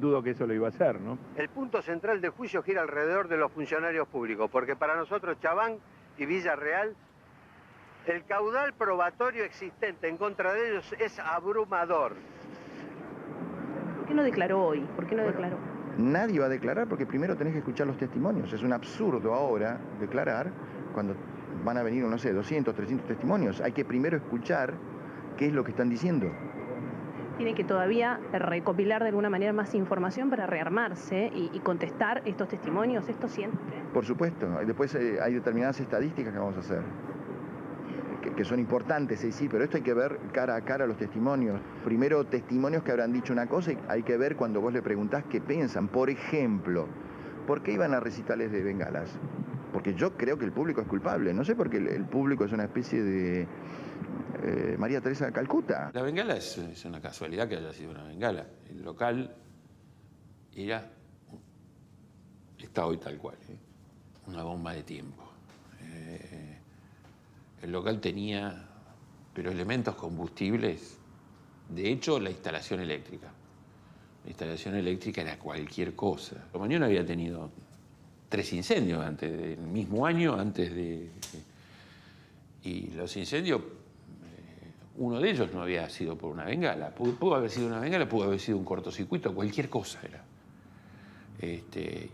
Speaker 15: dudo que eso lo iba a hacer, ¿no?
Speaker 27: El punto central del juicio gira alrededor de los funcionarios públicos, porque para nosotros Chaván y Villarreal, el caudal probatorio existente en contra de ellos es abrumador.
Speaker 28: ¿Por qué no declaró hoy? ¿Por qué no declaró?
Speaker 29: Nadie va a declarar porque primero tenés que escuchar los testimonios. Es un absurdo ahora declarar cuando van a venir, no sé, 200, 300 testimonios. Hay que primero escuchar qué es lo que están diciendo.
Speaker 28: Tiene que todavía recopilar de alguna manera más información para rearmarse y contestar estos testimonios, esto siempre.
Speaker 29: Por supuesto. Después hay determinadas estadísticas que vamos a hacer, que son importantes, sí, pero esto hay que ver cara a cara los testimonios. Primero, testimonios que habrán dicho una cosa y hay que ver cuando vos le preguntás qué piensan. Por ejemplo, ¿por qué iban a recitales de bengalas? Porque yo creo que el público es culpable. No sé por qué el público es una especie de María Teresa de Calcuta.
Speaker 7: La bengala es una casualidad que haya sido una bengala. El local está hoy tal cual, una bomba de tiempo. El local tenía, pero elementos combustibles, de hecho, la instalación eléctrica. La instalación eléctrica era cualquier cosa. Cromañón había tenido 3 incendios antes del mismo año, y los incendios, uno de ellos no había sido por una bengala. Pudo haber sido una bengala, pudo haber sido un cortocircuito, cualquier cosa era.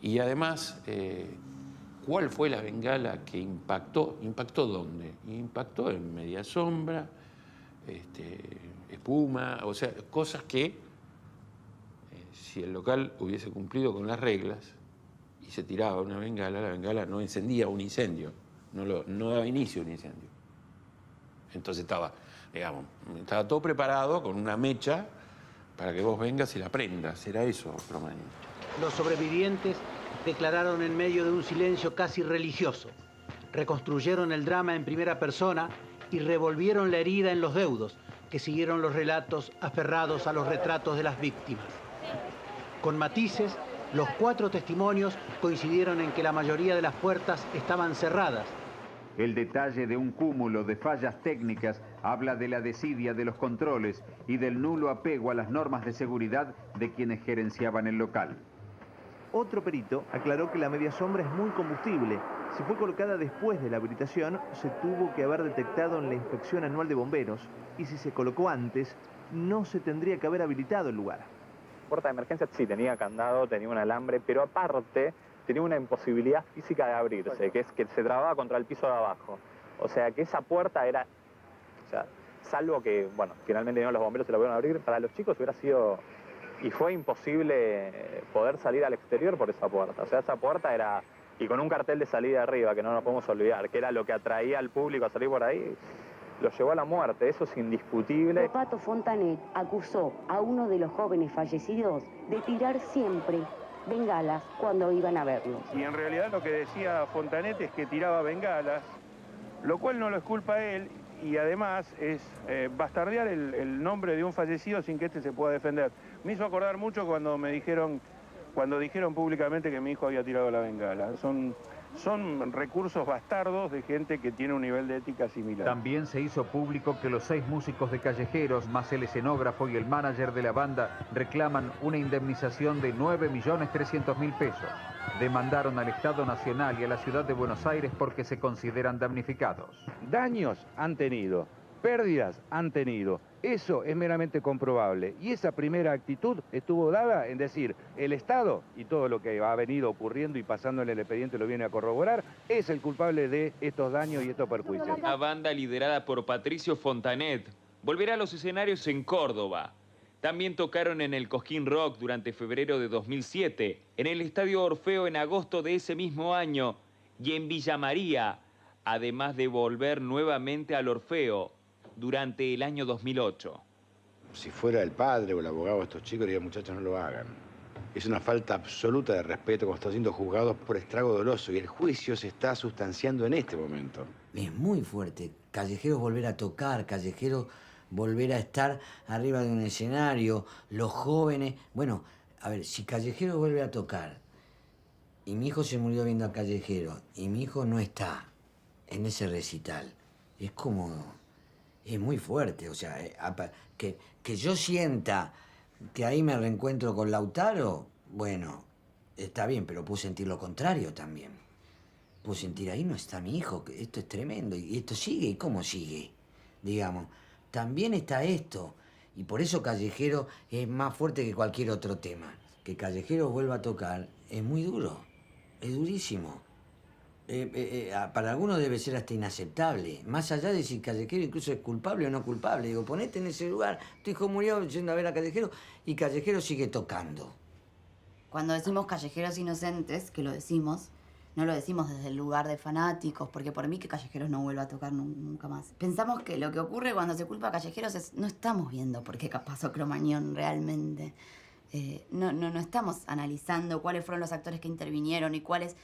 Speaker 7: Y además, ¿cuál fue la bengala que impactó? ¿Impactó dónde? Impactó en media sombra, espuma, o sea, cosas que, si el local hubiese cumplido con las reglas, y se tiraba una bengala, la bengala no encendía un incendio, no daba inicio a un incendio. Entonces estaba todo preparado con una mecha para que vos vengas y la prendas. Era eso, Cromañón.
Speaker 2: Los sobrevivientes declararon en medio de un silencio casi religioso. Reconstruyeron el drama en primera persona y revolvieron la herida en los deudos, que siguieron los relatos aferrados a los retratos de las víctimas. Con matices, los 4 testimonios coincidieron en que la mayoría de las puertas estaban cerradas.
Speaker 3: El detalle de un cúmulo de fallas técnicas habla de la desidia de los controles y del nulo apego a las normas de seguridad de quienes gerenciaban el local.
Speaker 8: Otro perito aclaró que la media sombra es muy combustible. Si fue colocada después de la habilitación, se tuvo que haber detectado en la inspección anual de bomberos. Y si se colocó antes, no se tendría que haber habilitado el lugar.
Speaker 17: La puerta de emergencia sí tenía candado, tenía un alambre, pero aparte tenía una imposibilidad física de abrirse, que es que se trababa contra el piso de abajo. O sea, que esa puerta era... O sea, salvo que, bueno, finalmente los bomberos se la pudieron abrir, para los chicos hubiera sido... Y fue imposible poder salir al exterior por esa puerta. O sea, esa puerta era... Y con un cartel de salida arriba, que no nos podemos olvidar, que era lo que atraía al público a salir por ahí, lo llevó a la muerte, eso es indiscutible.
Speaker 13: Pato Fontanet acusó a uno de los jóvenes fallecidos de tirar siempre bengalas cuando iban a verlos.
Speaker 15: Y en realidad lo que decía Fontanet es que tiraba bengalas, lo cual no lo es culpa a él, y además es bastardear el nombre de un fallecido sin que éste se pueda defender. Me hizo acordar mucho cuando dijeron públicamente que mi hijo había tirado la bengala. Son recursos bastardos de gente que tiene un nivel de ética similar.
Speaker 3: También se hizo público que los 6 músicos de Callejeros, más el escenógrafo y el manager de la banda, reclaman una indemnización de 9.300.000 pesos. Demandaron al Estado Nacional y a la Ciudad de Buenos Aires porque se consideran damnificados.
Speaker 14: Daños han tenido, pérdidas han tenido. Eso es meramente comprobable. Y esa primera actitud estuvo dada en decir, el Estado, y todo lo que ha venido ocurriendo y pasando en el expediente lo viene a corroborar, es el culpable de estos daños y estos perjuicios.
Speaker 5: Una banda liderada por Patricio Fontanet volverá a los escenarios en Córdoba. También tocaron en el Cosquín Rock durante febrero de 2007, en el Estadio Orfeo en agosto de ese mismo año y en Villa María, además de volver nuevamente al Orfeo durante el año 2008.
Speaker 6: Si fuera el padre o el abogado de estos chicos, diría, muchachos, no lo hagan. Es una falta absoluta de respeto cuando están siendo juzgados por estrago doloso y el juicio se está sustanciando en este momento.
Speaker 16: Es muy fuerte. Callejeros volver a tocar, Callejeros volver a estar arriba de un escenario, los jóvenes... Bueno, a ver, si Callejeros vuelve a tocar y mi hijo se murió viendo a Callejeros y mi hijo no está en ese recital, es como... Es muy fuerte, o sea, que yo sienta que ahí me reencuentro con Lautaro, bueno, está bien, pero puedo sentir lo contrario también. Puedo sentir, ahí no está mi hijo, que esto es tremendo, y esto sigue, ¿y cómo sigue? Digamos, también está esto, y por eso Callejero es más fuerte que cualquier otro tema. Que Callejero vuelva a tocar es muy duro, es durísimo. Para algunos debe ser hasta inaceptable, más allá de si Callejero incluso es culpable o no culpable. Digo, ponete en ese lugar, tu hijo murió yendo a ver a Callejero y Callejero sigue tocando.
Speaker 18: Cuando decimos callejeros inocentes, que lo decimos, no lo decimos desde el lugar de fanáticos, porque por mí que Callejeros no vuelva a tocar nunca más. Pensamos que lo que ocurre cuando se culpa a Callejeros es, no estamos viendo por qué pasó Cromañón realmente. No estamos analizando cuáles fueron los actores que intervinieron y cuáles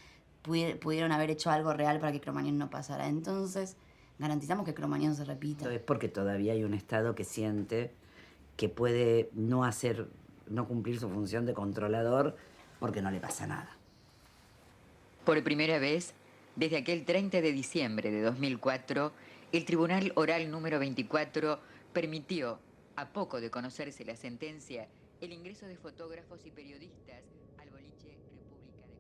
Speaker 18: pudieron haber hecho algo real para que Cromañón no pasara. Entonces, garantizamos que Cromañón se repita.
Speaker 20: Es porque todavía hay un Estado que siente que puede no cumplir su función de controlador porque no le pasa nada.
Speaker 12: Por primera vez, desde aquel 30 de diciembre de 2004, el Tribunal Oral número 24 permitió, a poco de conocerse la sentencia, el ingreso de fotógrafos y periodistas al boliche República de Cromañón.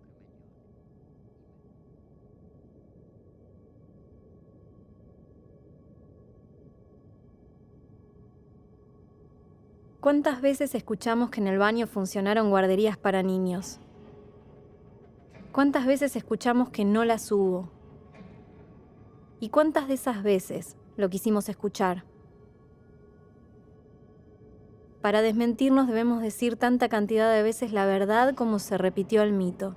Speaker 4: ¿Cuántas veces escuchamos que en el baño funcionaron guarderías para niños? ¿Cuántas veces escuchamos que no las hubo? ¿Y cuántas de esas veces lo quisimos escuchar? Para desmentirnos debemos decir tanta cantidad de veces la verdad como se repitió el mito.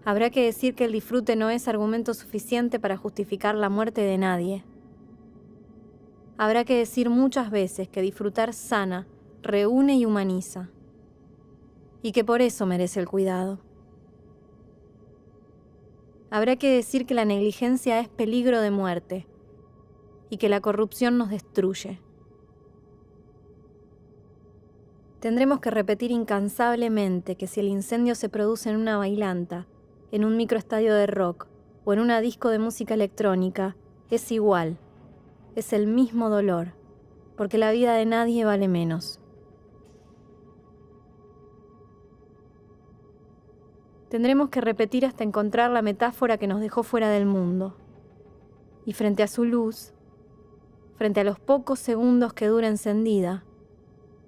Speaker 4: Habrá que decir que el disfrute no es argumento suficiente para justificar la muerte de nadie. Habrá que decir muchas veces que disfrutar sana, reúne y humaniza, y que por eso merece el cuidado. Habrá que decir que la negligencia es peligro de muerte y que la corrupción nos destruye. Tendremos que repetir incansablemente que si el incendio se produce en una bailanta, en un microestadio de rock o en una disco de música electrónica, es igual, es el mismo dolor, porque la vida de nadie vale menos. Tendremos que repetir hasta encontrar la metáfora que nos dejó fuera del mundo. Y frente a su luz, frente a los pocos segundos que dura encendida,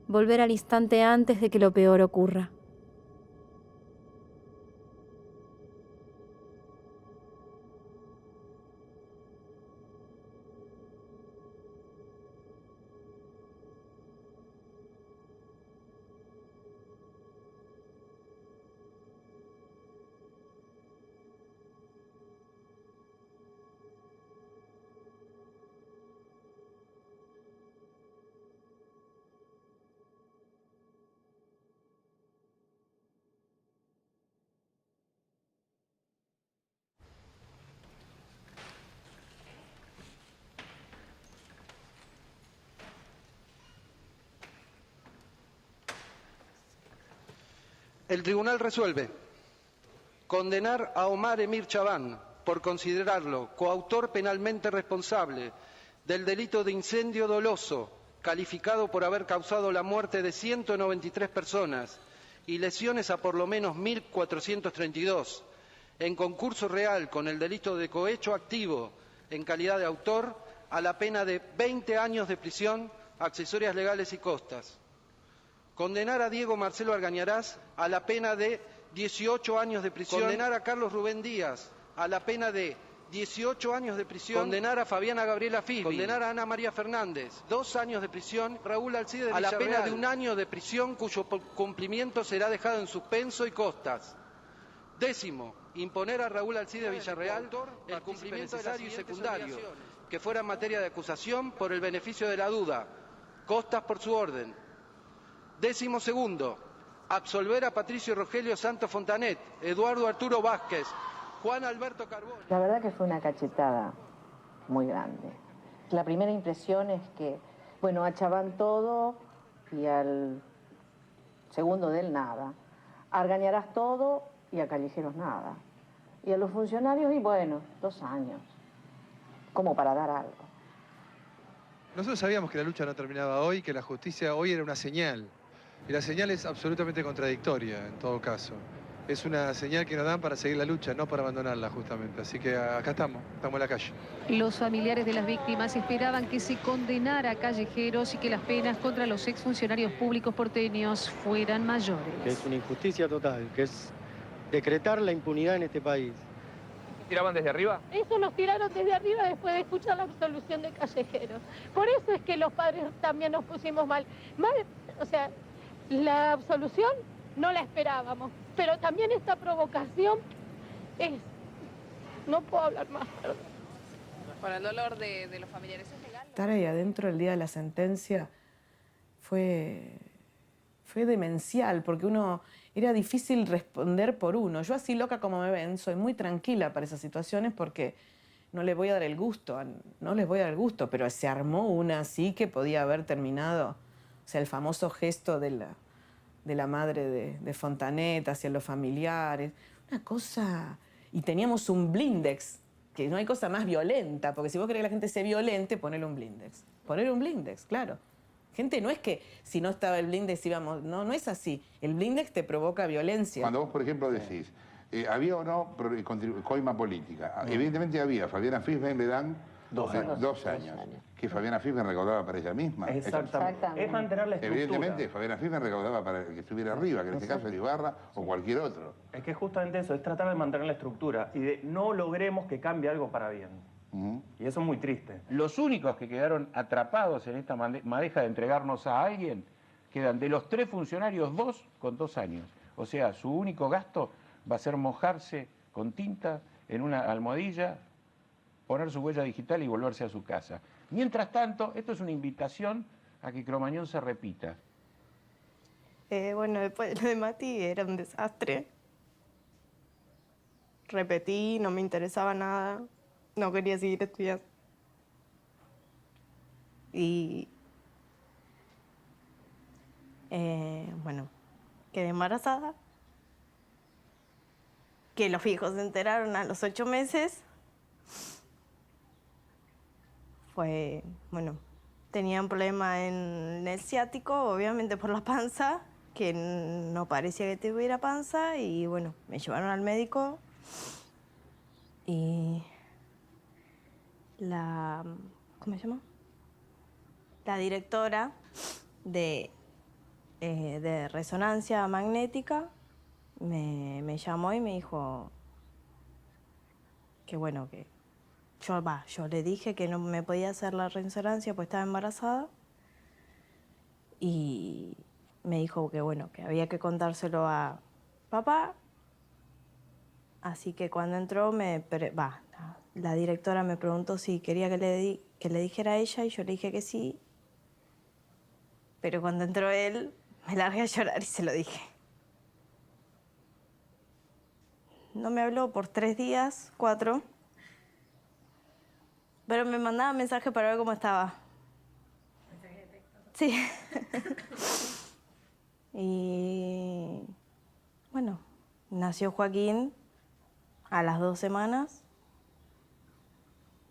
Speaker 4: volver al instante antes de que lo peor ocurra.
Speaker 1: El tribunal resuelve condenar a Omar Emir Chaván por considerarlo coautor penalmente responsable del delito de incendio doloso, calificado por haber causado la muerte de 193 personas y lesiones a por lo menos 1.432, en concurso real con el delito de cohecho activo en calidad de autor, a la pena de 20 años de prisión, accesorias legales y costas. Condenar a Diego Marcelo Argañarás a la pena de 18 años de prisión. Condenar a Carlos Rubén Díaz a la pena de 18 años de prisión. Condenar a Fabiana Gabriela Fisby. Condenar a Ana María Fernández, 2 años de prisión. Raúl Alcide a la pena de 1 año de prisión, cuyo cumplimiento será dejado en suspenso y costas. 10º, imponer a Raúl Alcide Villarreal el cumplimiento necesario y secundario, que fuera materia de acusación por el beneficio de la duda, costas por su orden. 12º, absolver a Patricio Rogelio Santos Fontanet, Eduardo Arturo Vázquez, Juan Alberto Carbone.
Speaker 9: La verdad que fue una cachetada muy grande. La primera impresión es que, bueno, a Chaván todo y al segundo de él nada. A Argañarás todo y a Callejeros nada. Y a los funcionarios, y bueno, 2 años, como para dar algo.
Speaker 11: Nosotros sabíamos que la lucha no terminaba hoy, que la justicia hoy era una señal. Y la señal es absolutamente contradictoria, en todo caso. Es una señal que nos dan para seguir la lucha, no para abandonarla, justamente. Así que acá estamos en la calle.
Speaker 19: Los familiares de las víctimas esperaban que se condenara a Callejeros y que las penas contra los exfuncionarios públicos porteños fueran mayores.
Speaker 21: Es una injusticia total, que es decretar la impunidad en este país.
Speaker 22: ¿Tiraban desde arriba?
Speaker 23: Eso nos tiraron desde arriba después de escuchar la absolución de Callejeros. Por eso es que los padres también nos pusimos mal. O sea, la absolución no la esperábamos, pero también esta provocación es... No puedo hablar más, perdón.
Speaker 24: Para el dolor de los familiares, ¿es legal?
Speaker 9: Estar ahí adentro el día de la sentencia fue demencial, porque era difícil responder por uno. Yo, así loca como me ven, soy muy tranquila para esas situaciones porque no les voy a dar el gusto, pero se armó una así que podía haber terminado, o sea, el famoso gesto de la madre de Fontanet hacia los familiares, una cosa... Y teníamos un blindex, que no hay cosa más violenta, porque si vos querés que la gente sea violente, ponele un blindex. Ponele un blindex, claro. Gente, no es que si no estaba el blindex íbamos... No es así. El blindex te provoca violencia.
Speaker 25: Cuando vos, por ejemplo, decís, ¿había o no coima política? Evidentemente había. Fabiana Fisben le dan 2 años. Que Fabiana Fisben recaudaba para ella misma.
Speaker 21: Exactamente. Es mantener la estructura.
Speaker 25: Evidentemente, Fabiana Fisben recaudaba para que estuviera arriba, que en este caso era Ibarra o cualquier otro.
Speaker 21: Es que justamente eso, es tratar de mantener la estructura y de no logremos que cambie algo para bien. Y eso es muy triste.
Speaker 7: Los únicos que quedaron atrapados en esta madeja de entregarnos a alguien, quedan de los 3 funcionarios 2 con 2 años. O sea, su único gasto va a ser mojarse
Speaker 14: con tinta en una almohadilla, poner su huella digital y volverse a su casa. Mientras tanto, esto es una invitación a que Cromañón se repita.
Speaker 2: Bueno, después de lo de Mati era un desastre. Repetí, no me interesaba nada, no quería seguir estudiando. Y bueno, quedé embarazada. Que los hijos se enteraron a los 8 meses. Bueno, tenía un problema en el ciático, obviamente por la panza, que no parecía que tuviera panza, y bueno, me llevaron al médico y ¿cómo se llama? La directora de resonancia magnética me llamó y me dijo que bueno, que yo le dije que no me podía hacer la resonancia pues estaba embarazada, y me dijo que bueno, que había que contárselo a papá. Así que cuando entró, la directora me preguntó si quería que le dijera a ella, y yo le dije que sí. Pero cuando entró él, me largué a llorar y se lo dije. No me habló por 3 días, 4. Pero me mandaba mensaje para ver cómo estaba. ¿Mensaje de texto? Sí. Y bueno, nació Joaquín a las 2 semanas.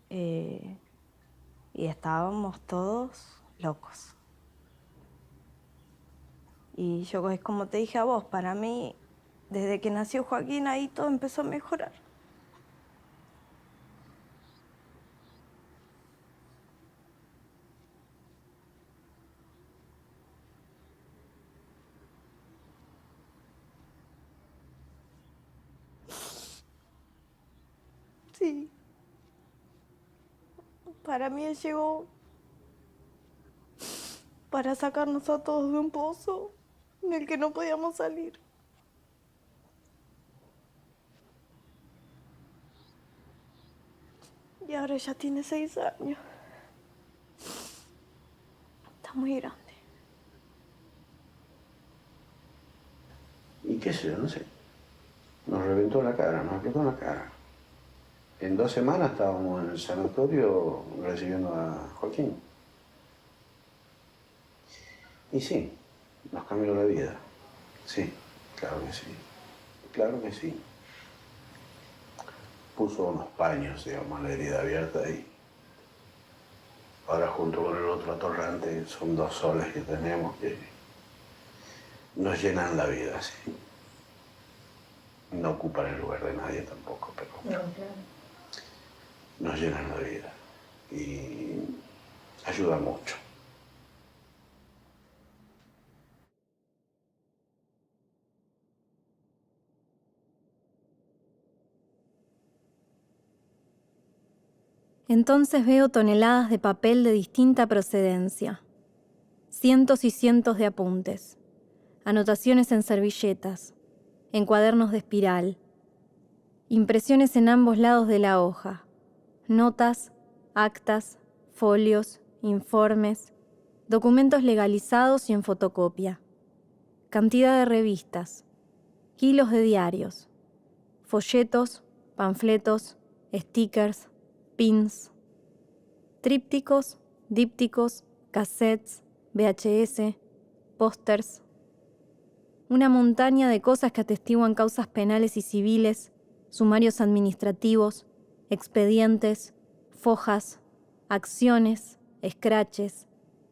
Speaker 2: Y estábamos todos locos. Y yo, es como te dije a vos, para mí, desde que nació Joaquín, ahí todo empezó a mejorar. Sí. Para mí él llegó para sacarnos a todos de un pozo en el que no podíamos salir. Y ahora ya tiene 6 años. Está muy grande.
Speaker 6: ¿Y qué sé yo? No sé. Nos reventó la cara, nos quedó la cara. En 2 semanas estábamos en el sanatorio recibiendo a Joaquín. Y sí, nos cambió la vida. Sí, claro que sí. Claro que sí. Puso unos paños, digamos, la herida abierta y ahora junto con el otro atorrante son 2 soles que tenemos que nos llenan la vida, sí. No ocupan el lugar de nadie tampoco, pero no, claro, nos llenan la vida y ayuda mucho.
Speaker 4: Entonces veo toneladas de papel de distinta procedencia, cientos y cientos de apuntes, anotaciones en servilletas, en cuadernos de espiral, impresiones en ambos lados de la hoja, notas, actas, folios, informes, documentos legalizados y en fotocopia, cantidad de revistas, kilos de diarios, folletos, panfletos, stickers, pins, trípticos, dípticos, cassettes, VHS, pósters. Una montaña de cosas que atestiguan causas penales y civiles, sumarios administrativos, expedientes, fojas, acciones, escraches,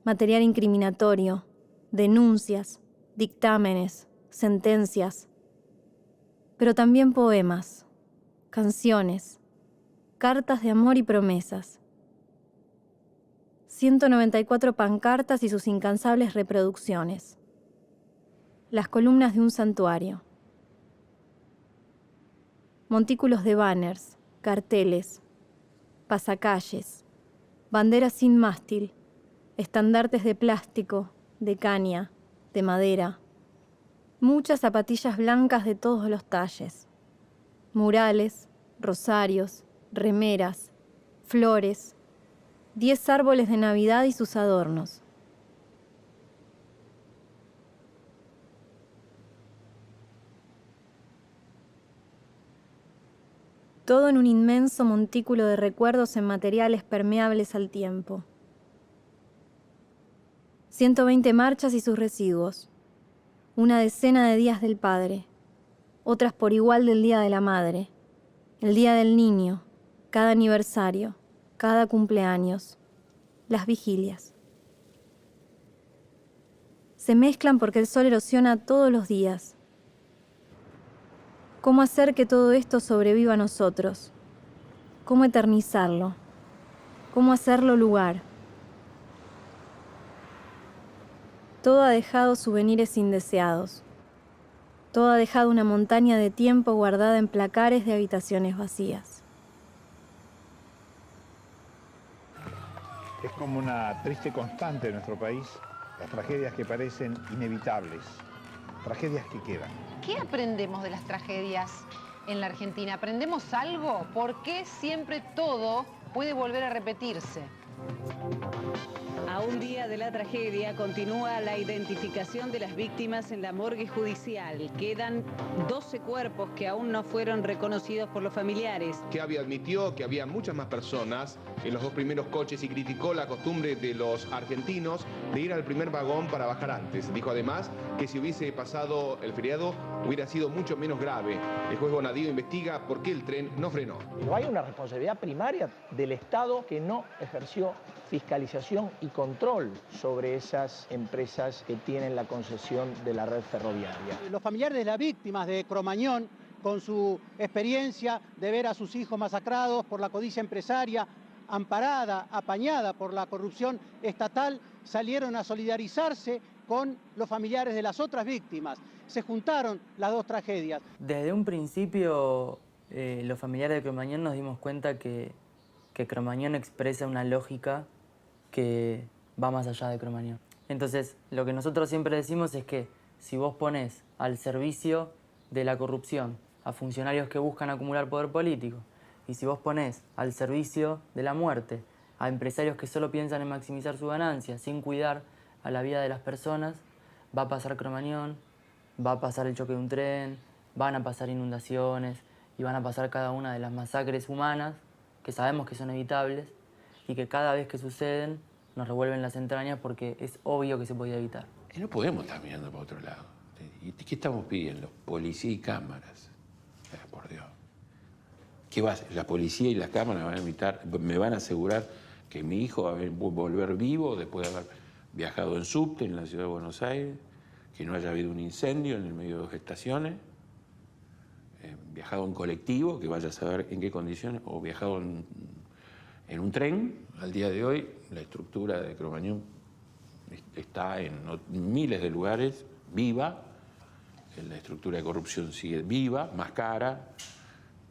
Speaker 4: material incriminatorio, denuncias, dictámenes, sentencias. Pero también poemas, canciones, cartas de amor y promesas. 194 pancartas y sus incansables reproducciones. Las columnas de un santuario. Montículos de banners, carteles, pasacalles, banderas sin mástil, estandartes de plástico, de caña, de madera, muchas zapatillas blancas de todos los talles. Murales, rosarios, remeras, flores, 10 árboles de Navidad y sus adornos. Todo en un inmenso montículo de recuerdos en materiales permeables al tiempo. 120 marchas y sus residuos. Una decena de días del padre. Otras por igual del Día de la Madre. El Día del Niño. Cada aniversario. Cada cumpleaños. Las vigilias. Se mezclan porque el sol erosiona todos los días. ¿Cómo hacer que todo esto sobreviva a nosotros? ¿Cómo eternizarlo? ¿Cómo hacerlo lugar? Todo ha dejado souvenirs indeseados. Todo ha dejado una montaña de tiempo guardada en placares de habitaciones vacías.
Speaker 8: Es como una triste constante en nuestro país, las tragedias que parecen inevitables, tragedias que quedan.
Speaker 10: ¿Qué aprendemos de las tragedias en la Argentina? ¿Aprendemos algo? ¿Por qué siempre todo puede volver a repetirse?
Speaker 13: A un día de la tragedia continúa la identificación de las víctimas en la morgue judicial. Quedan 12 cuerpos que aún no fueron reconocidos por los familiares.
Speaker 15: Chiavi admitió que había muchas más personas en los dos primeros coches y criticó la costumbre de los argentinos de ir al primer vagón para bajar antes. Dijo además que si hubiese pasado el feriado hubiera sido mucho menos grave. El juez Bonadío investiga por qué el tren no frenó.
Speaker 17: Pero hay una responsabilidad primaria del Estado que no ejerció fiscalización y control sobre esas empresas que tienen la concesión de la red ferroviaria.
Speaker 26: Los familiares de las víctimas de Cromañón, con su experiencia de ver a sus hijos masacrados por la codicia empresaria, amparada, apañada por la corrupción estatal, salieron a solidarizarse con los familiares de las otras víctimas. Se juntaron las dos tragedias.
Speaker 27: Desde un principio, los familiares de Cromañón nos dimos cuenta que Cromañón expresa una lógica que va más allá de Cromañón. Entonces, lo que nosotros siempre decimos es que si vos pones al servicio de la corrupción a funcionarios que buscan acumular poder político, y si vos ponés al servicio de la muerte a empresarios que solo piensan en maximizar su ganancia sin cuidar a la vida de las personas, va a pasar Cromañón, va a pasar el choque de un tren, van a pasar inundaciones y van a pasar cada una de las masacres humanas que sabemos que son evitables y que cada vez que suceden nos revuelven las entrañas porque es obvio que se podía evitar.
Speaker 7: Y no podemos estar mirando para otro lado. ¿Y qué estamos pidiendo? Policía y cámaras. Por Dios. ¿Qué va a hacer? La policía y las cámaras van a evitar, me van a asegurar que mi hijo va a volver vivo después de haber viajado en subte en la ciudad de Buenos Aires, que no haya habido un incendio en el medio de dos estaciones, viajado en colectivo, que vaya a saber en qué condiciones, o viajado en un tren. Al día de hoy, la estructura de Cromañón está en miles de lugares, viva. La estructura de corrupción sigue viva, más cara,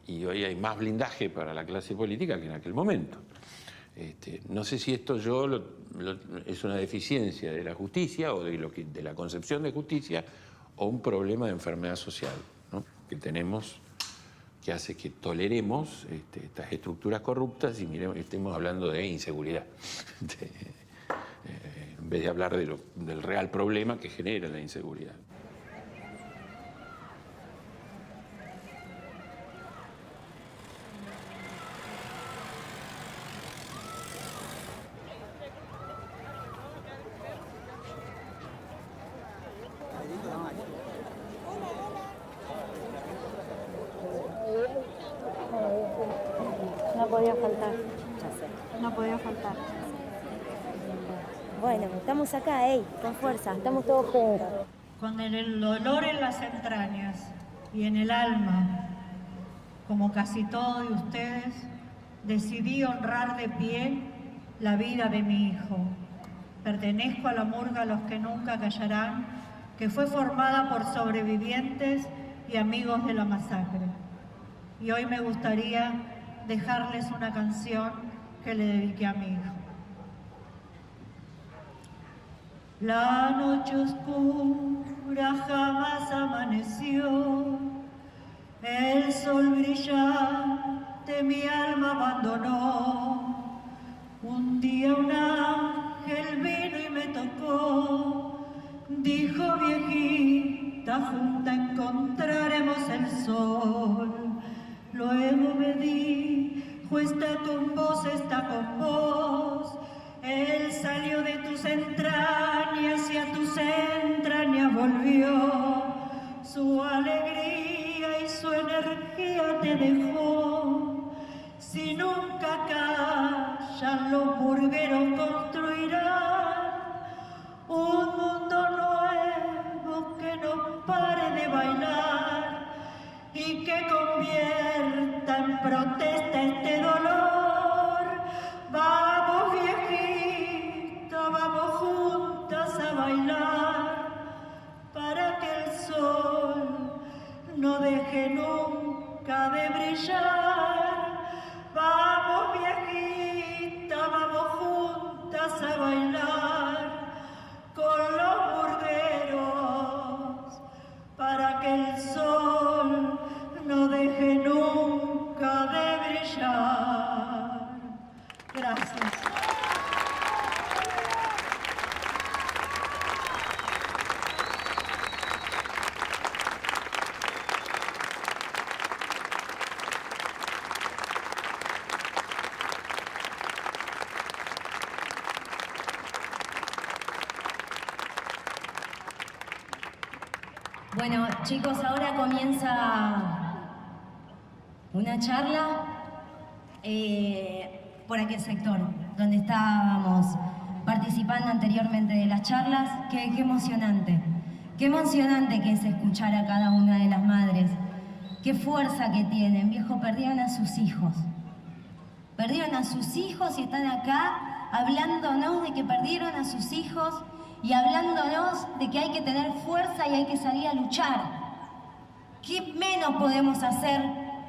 Speaker 7: y hoy hay más blindaje para la clase política que en aquel momento. No sé si esto es una deficiencia de la justicia o de la concepción de justicia o un problema de enfermedad social, ¿no?, que tenemos, que hace que toleremos estas estructuras corruptas y estemos hablando de inseguridad, en vez de hablar del real problema que genera la inseguridad.
Speaker 2: No podía faltar. No podía faltar.
Speaker 28: Bueno, estamos acá, con fuerza, estamos todos juntos.
Speaker 29: Con el dolor en las entrañas y en el alma, como casi todos de ustedes, decidí honrar de pie la vida de mi hijo. Pertenezco a la murga a los que nunca callarán, que fue formada por sobrevivientes y amigos de la masacre. Y hoy me gustaría dejarles una canción que le dediqué a mi hijo. La noche oscura jamás amaneció, El sol brillante mi alma abandonó. Un día un ángel vino y me tocó. Dijo: viejita, junta encontraremos el sol. Luego me dijo: está con vos, está con vos. Él salió de tus entrañas y a tus entrañas volvió. Su alegría y su energía te dejó. Si nunca callan, los burgueros construirán un mundo nuevo que no pare de bailar y que convierta en protesta este dolor. Vamos, viejita, vamos juntas a bailar para que el sol no deje nunca de brillar. Vamos, viejita, vamos juntas a bailar con los burgueros para que el sol no deje nunca de brillar. Gracias.
Speaker 28: Bueno, chicos, ahora comienza una charla por aquel sector donde estábamos participando anteriormente de las charlas. Qué emocionante que es escuchar a cada una de las madres. Qué fuerza que tienen, viejo, perdieron a sus hijos. Perdieron a sus hijos y están acá hablándonos de que perdieron a sus hijos y hablándonos de que hay que tener fuerza y hay que salir a luchar. ¿Qué menos podemos hacer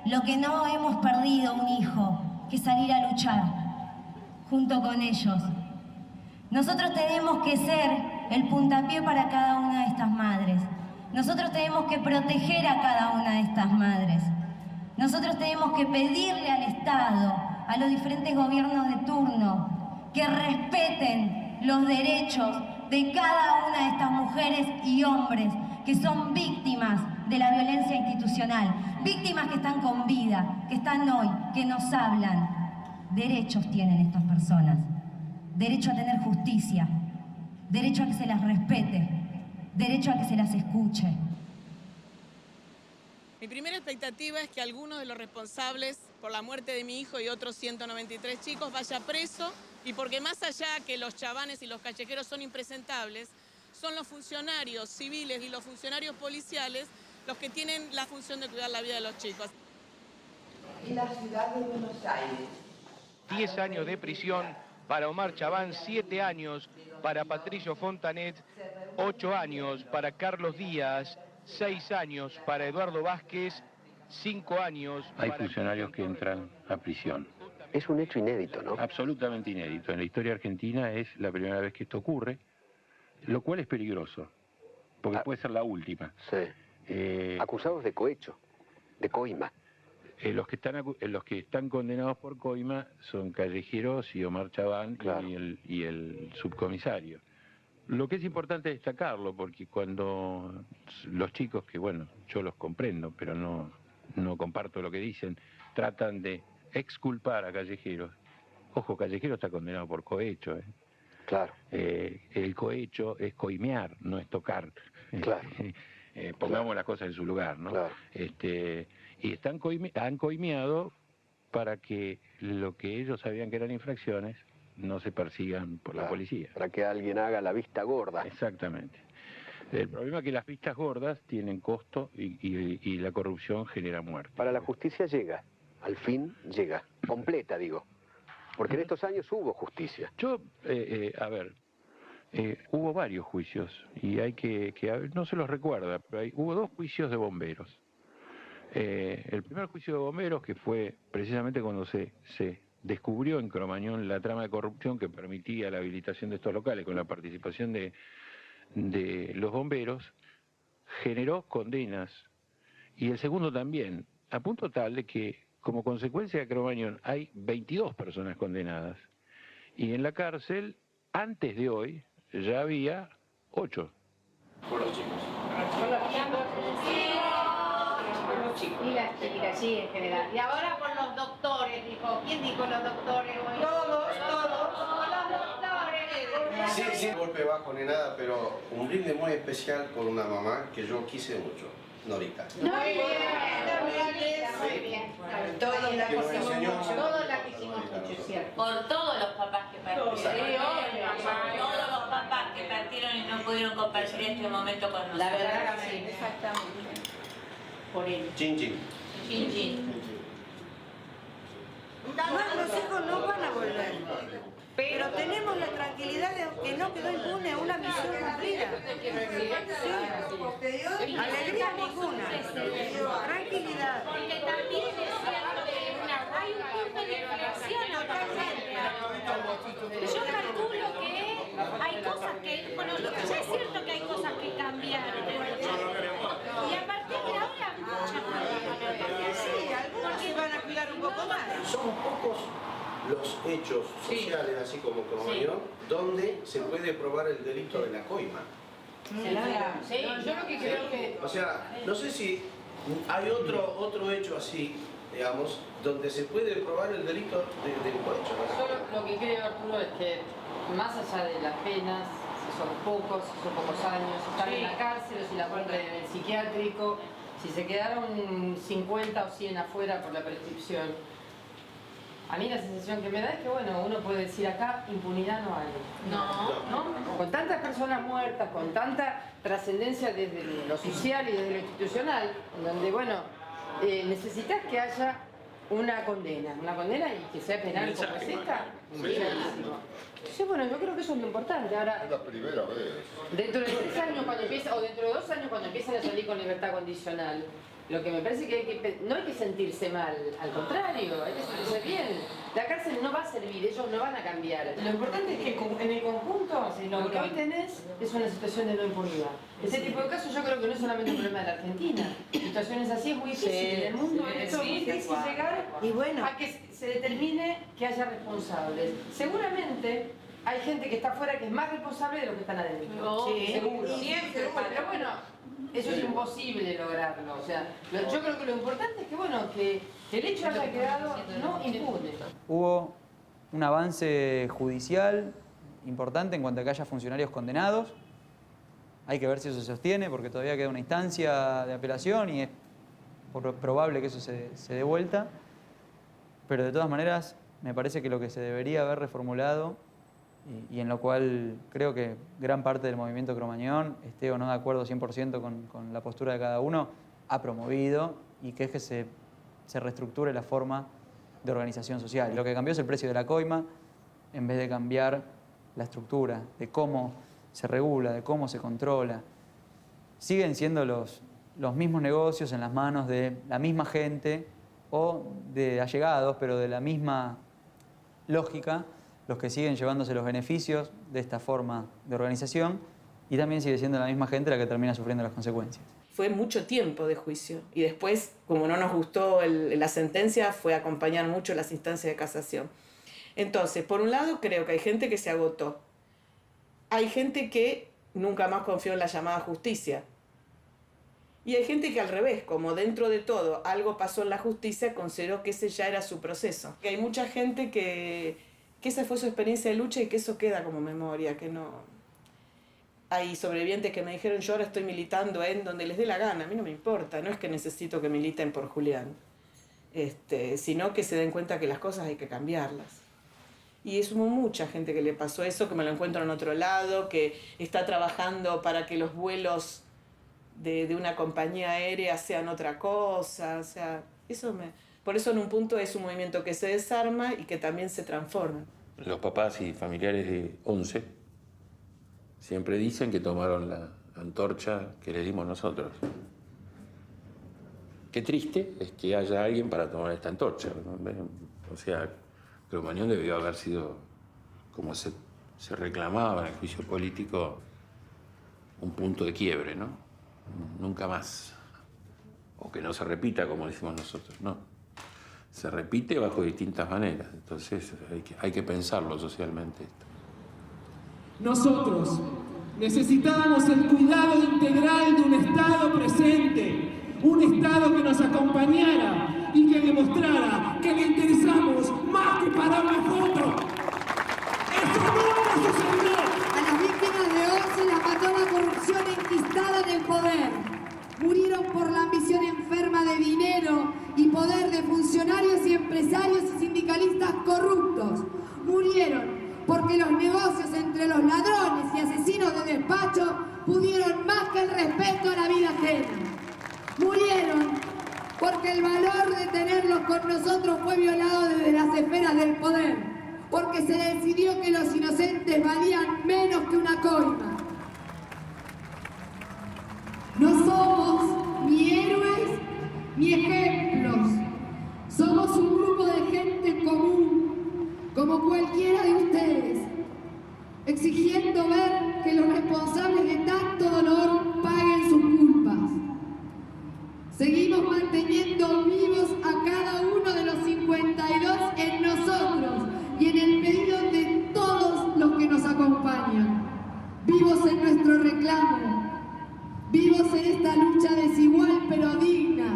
Speaker 28: lo que no hemos perdido un hijo que salir a luchar junto con ellos? Nosotros tenemos que ser el puntapié para cada una de estas madres. Nosotros tenemos que proteger a cada una de estas madres. Nosotros tenemos que pedirle al Estado, a los diferentes gobiernos de turno, que respeten los derechos de cada una de estas mujeres y hombres que son víctimas de la violencia institucional, víctimas que están con vida, que están hoy, que nos hablan. Derechos tienen estas personas, derecho a tener justicia, derecho a que se las respete, derecho a que se las escuche.
Speaker 1: Mi primera expectativa es que alguno de los responsables por la muerte de mi hijo y otros 193 chicos vaya preso, y porque más allá que los chavanes y los callejeros son impresentables, son los funcionarios civiles y los funcionarios policiales los que tienen la función de cuidar la vida de los chicos.
Speaker 3: En la ciudad de Buenos Aires.
Speaker 22: 10 años de prisión para Omar Chabán, 7 años para Patricio Fontanet, 8 años para Carlos Díaz, 6 años para Eduardo Vázquez, 5 años
Speaker 7: Hay
Speaker 22: para...
Speaker 7: funcionarios que entran a prisión.
Speaker 5: Es un hecho inédito, ¿no?
Speaker 7: Absolutamente inédito. En la historia argentina es la primera vez que esto ocurre, lo cual es peligroso, porque puede ser la última.
Speaker 5: Sí. Acusados de cohecho, de coima.
Speaker 7: Los que están condenados por coima son Callejeros y Omar Chabán, claro, y el subcomisario. Lo que es importante destacarlo, porque cuando los chicos, que bueno, yo los comprendo, pero no comparto lo que dicen, tratan de exculpar a Callejeros. Ojo, Callejeros está condenado por cohecho.
Speaker 5: Claro.
Speaker 7: El cohecho es coimear, no es tocar.
Speaker 5: Claro.
Speaker 7: Pongamos las cosas en su lugar, ¿no?
Speaker 5: Claro.
Speaker 7: Y han coimeado para que lo que ellos sabían que eran infracciones no se persigan por la policía.
Speaker 5: Para que alguien haga la vista gorda.
Speaker 7: Exactamente. El problema es que las vistas gordas tienen costo y la corrupción genera muerte.
Speaker 5: Para la justicia llega, al fin llega, completa digo, porque en estos años hubo justicia.
Speaker 7: Hubo varios juicios y hay que no se los recuerda, pero hubo 2 juicios de bomberos. El primer juicio de bomberos, que fue precisamente cuando se descubrió en Cromañón la trama de corrupción que permitía la habilitación de estos locales con la participación de los bomberos, generó condenas
Speaker 22: y el segundo también, a punto tal de que, como consecuencia de Cromañón, hay 22 personas condenadas. Y en la cárcel, antes de hoy, ya había 8.
Speaker 9: Por los chicos.
Speaker 11: Y sí, en general. Y ahora por los doctores, dijo. ¿Quién dijo los doctores hoy? Todos. Los doctores.
Speaker 6: Sí, sin golpe bajo ni nada, pero un brinde muy especial con una mamá que yo quise mucho, Norita.
Speaker 11: Muy bien. Todos la quisimos mucho. Todos la quisimos mucho, ¿cierto?
Speaker 12: Por todos los papás que partieron. Todos los papás que partieron y no pudieron compartir este momento con nosotros.
Speaker 11: La verdad que sí. Exactamente. Por él.
Speaker 6: Chin, chin.
Speaker 12: Chin, chin.
Speaker 16: Los hijos no van a volver. Pero tenemos la tranquilidad de que no quedó impune una misión cumplida. Sí. Alegría ninguna. Tranquilidad.
Speaker 12: Porque también es cierto que hay un punto de inflexión actualmente. Yo calculo que hay cosas que, bueno, ya es cierto que hay cosas que cambiaron. Y a partir de ahora, muchas cosas.
Speaker 16: Sí, algunos se van a cuidar un poco más.
Speaker 6: Somos pocos los hechos sociales, así como Cromañón, donde se puede probar el delito de la coima.
Speaker 11: Sí, yo lo que creo que...
Speaker 6: O sea, no sé si hay otro hecho así, digamos, donde se puede probar el delito del cohecho.
Speaker 18: Yo lo que creo, Arturo, es que más allá de las penas, si son pocos años, si están en la cárcel o si la ponen en el psiquiátrico, si se quedaron 50 o 100 afuera por la prescripción, a mí la sensación que me da es que, bueno, uno puede decir acá, impunidad no hay. No. Con tantas personas muertas, con tanta trascendencia desde lo social y desde lo institucional, donde, bueno, necesitas que haya una condena y que sea penal como es esta. Sí, bueno, yo creo que eso es lo importante. Ahora,
Speaker 19: es la primera vez.
Speaker 18: Dentro de 3 años cuando empieza, o dentro de 2 años cuando empiezan a salir con libertad condicional, lo que me parece que no hay que sentirse mal, al contrario, hay que sentirse bien. La cárcel no va a servir, ellos no van a cambiar. Lo importante es que en el conjunto lo que hoy tenés es una situación de no impunidad. Ese tipo de casos yo creo que no es solamente un problema de la Argentina. Situaciones así es muy difícil. En el mundo esto es muy difícil llegar a que se determine que haya responsables. Seguramente hay gente que está afuera que es más responsable de los que están adentro. Seguro. Siempre. Pero bueno, eso es imposible lograrlo. O sea, yo creo que lo importante es que, bueno, que el hecho haya quedado no impune.
Speaker 20: Hubo un avance judicial importante en cuanto a que haya funcionarios condenados. Hay que ver si eso se sostiene, porque todavía queda una instancia de apelación y es probable que eso se dé vuelta. Pero de todas maneras, me parece que lo que se debería haber reformulado, y en lo cual creo que gran parte del movimiento Cromañón, esté o no de acuerdo 100% con la postura de cada uno, ha promovido, y que es que se reestructure la forma de organización social. Lo que cambió es el precio de la coima, en vez de cambiar la estructura, de cómo se regula, de cómo se controla. Siguen siendo los mismos negocios en las manos de la misma gente o de allegados, pero de la misma lógica, los que siguen llevándose los beneficios de esta forma de organización, y también sigue siendo la misma gente la que termina sufriendo las consecuencias.
Speaker 23: Fue mucho tiempo de juicio y después, como no nos gustó la sentencia, fue a acompañar mucho las instancias de casación. Entonces, por un lado, creo que hay gente que se agotó. Hay gente que nunca más confió en la llamada justicia. Y hay gente que al revés, como dentro de todo algo pasó en la justicia, consideró que ese ya era su proceso. Que hay mucha gente que esa fue su experiencia de lucha y que eso queda como memoria, que no... Hay sobrevivientes que me dijeron, yo ahora estoy militando en donde les dé la gana, a mí no me importa, no es que necesito que militen por Julián, sino que se den cuenta que las cosas hay que cambiarlas. Y es mucha gente que le pasó eso, que me lo encuentro en otro lado, que está trabajando para que los vuelos de una compañía aérea sean otra cosa, o sea, por eso en un punto es un movimiento que se desarma y que también se transforma.
Speaker 7: Los papás y familiares de 11 siempre dicen que tomaron la antorcha que les dimos nosotros. Qué triste es que haya alguien para tomar esta antorcha, ¿no? O sea, Cromañón debió haber sido, como se reclamaba en el juicio político, un punto de quiebre, ¿no? Nunca más. o que no se repita como decimos nosotros, no. Se repite bajo distintas maneras, entonces hay que pensarlo socialmente esto.
Speaker 4: Nosotros necesitábamos el cuidado integral de un Estado presente, un Estado que nos acompañara y que demostrara que le interesamos más que para una foto. ¡Eso nunca sucedió!
Speaker 8: A las víctimas de hoy se las mató la corrupción enquistada en el poder. Murieron por la ambición enferma de dinero y poder de funcionarios y empresarios y sindicalistas corruptos. Murieron porque los negocios entre los ladrones y asesinos de despacho pudieron más que el respeto a la vida ajena. Murieron porque el valor de tenerlos con nosotros fue violado desde las esferas del poder, porque se decidió que los inocentes valían menos que una coima. No somos ni héroes ni ejemplos, somos un grupo de gente común, como cualquiera de ustedes, exigiendo ver que los responsables de tanto dolor paguen sus culpas. Seguimos manteniendo vivos a cada uno de los 52 en nosotros y en el pedido de todos los que nos acompañan. Vivos en nuestro reclamo, vivos en esta lucha desigual pero digna,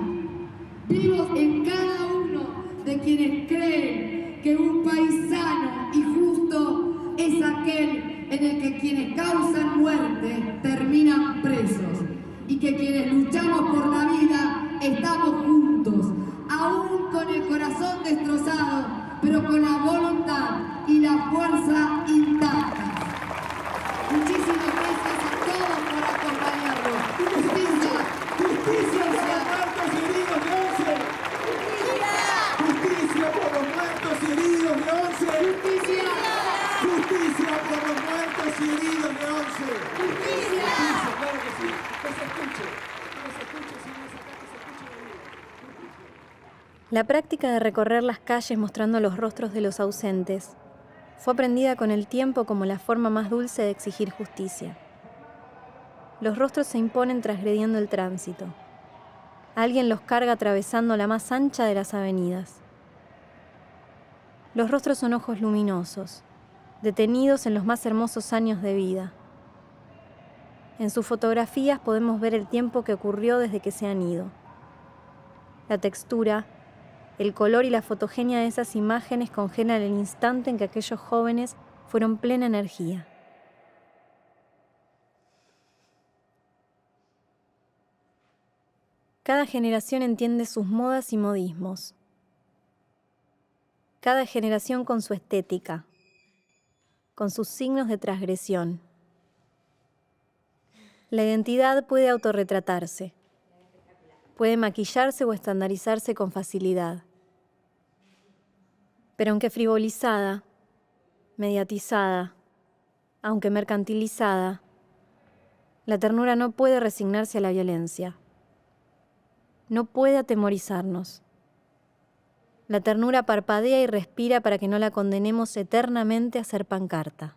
Speaker 8: vivos en cada uno de quienes creen que un país sano y justo es aquel en el que quienes causan muerte terminan presos y que quienes luchamos por la vida estamos juntos, aún con el corazón destrozado, pero con la voluntad y la fuerza intactas. Muchísimas gracias a todos por acompañarnos. Justicia, justicia por los muertos y heridos de ONCE. Justicia por los muertos y heridos de ONCE. Justicia. Justicia por los muertos y heridos de ONCE. Justicia. Claro que sí. Que se escuche. Que se escuche. Si no es acá, que se escuche.
Speaker 9: La práctica de recorrer las calles mostrando los rostros de los ausentes fue aprendida con el tiempo como la forma más dulce de exigir justicia. Los rostros se imponen transgrediendo el tránsito. Alguien los carga atravesando la más ancha de las avenidas. Los rostros son ojos luminosos, detenidos en los más hermosos años de vida. En sus fotografías podemos ver el tiempo que ocurrió desde que se han ido. La textura, el color y la fotogenia de esas imágenes congelan el instante en que aquellos jóvenes fueron plena energía. Cada generación entiende sus modas y modismos. Cada generación con su estética, con sus signos de transgresión. La identidad puede autorretratarse, puede maquillarse o estandarizarse con facilidad. Pero aunque frivolizada, mediatizada, aunque mercantilizada, la ternura no puede resignarse a la violencia. No puede atemorizarnos. La ternura parpadea y respira para que no la condenemos eternamente a ser pancarta.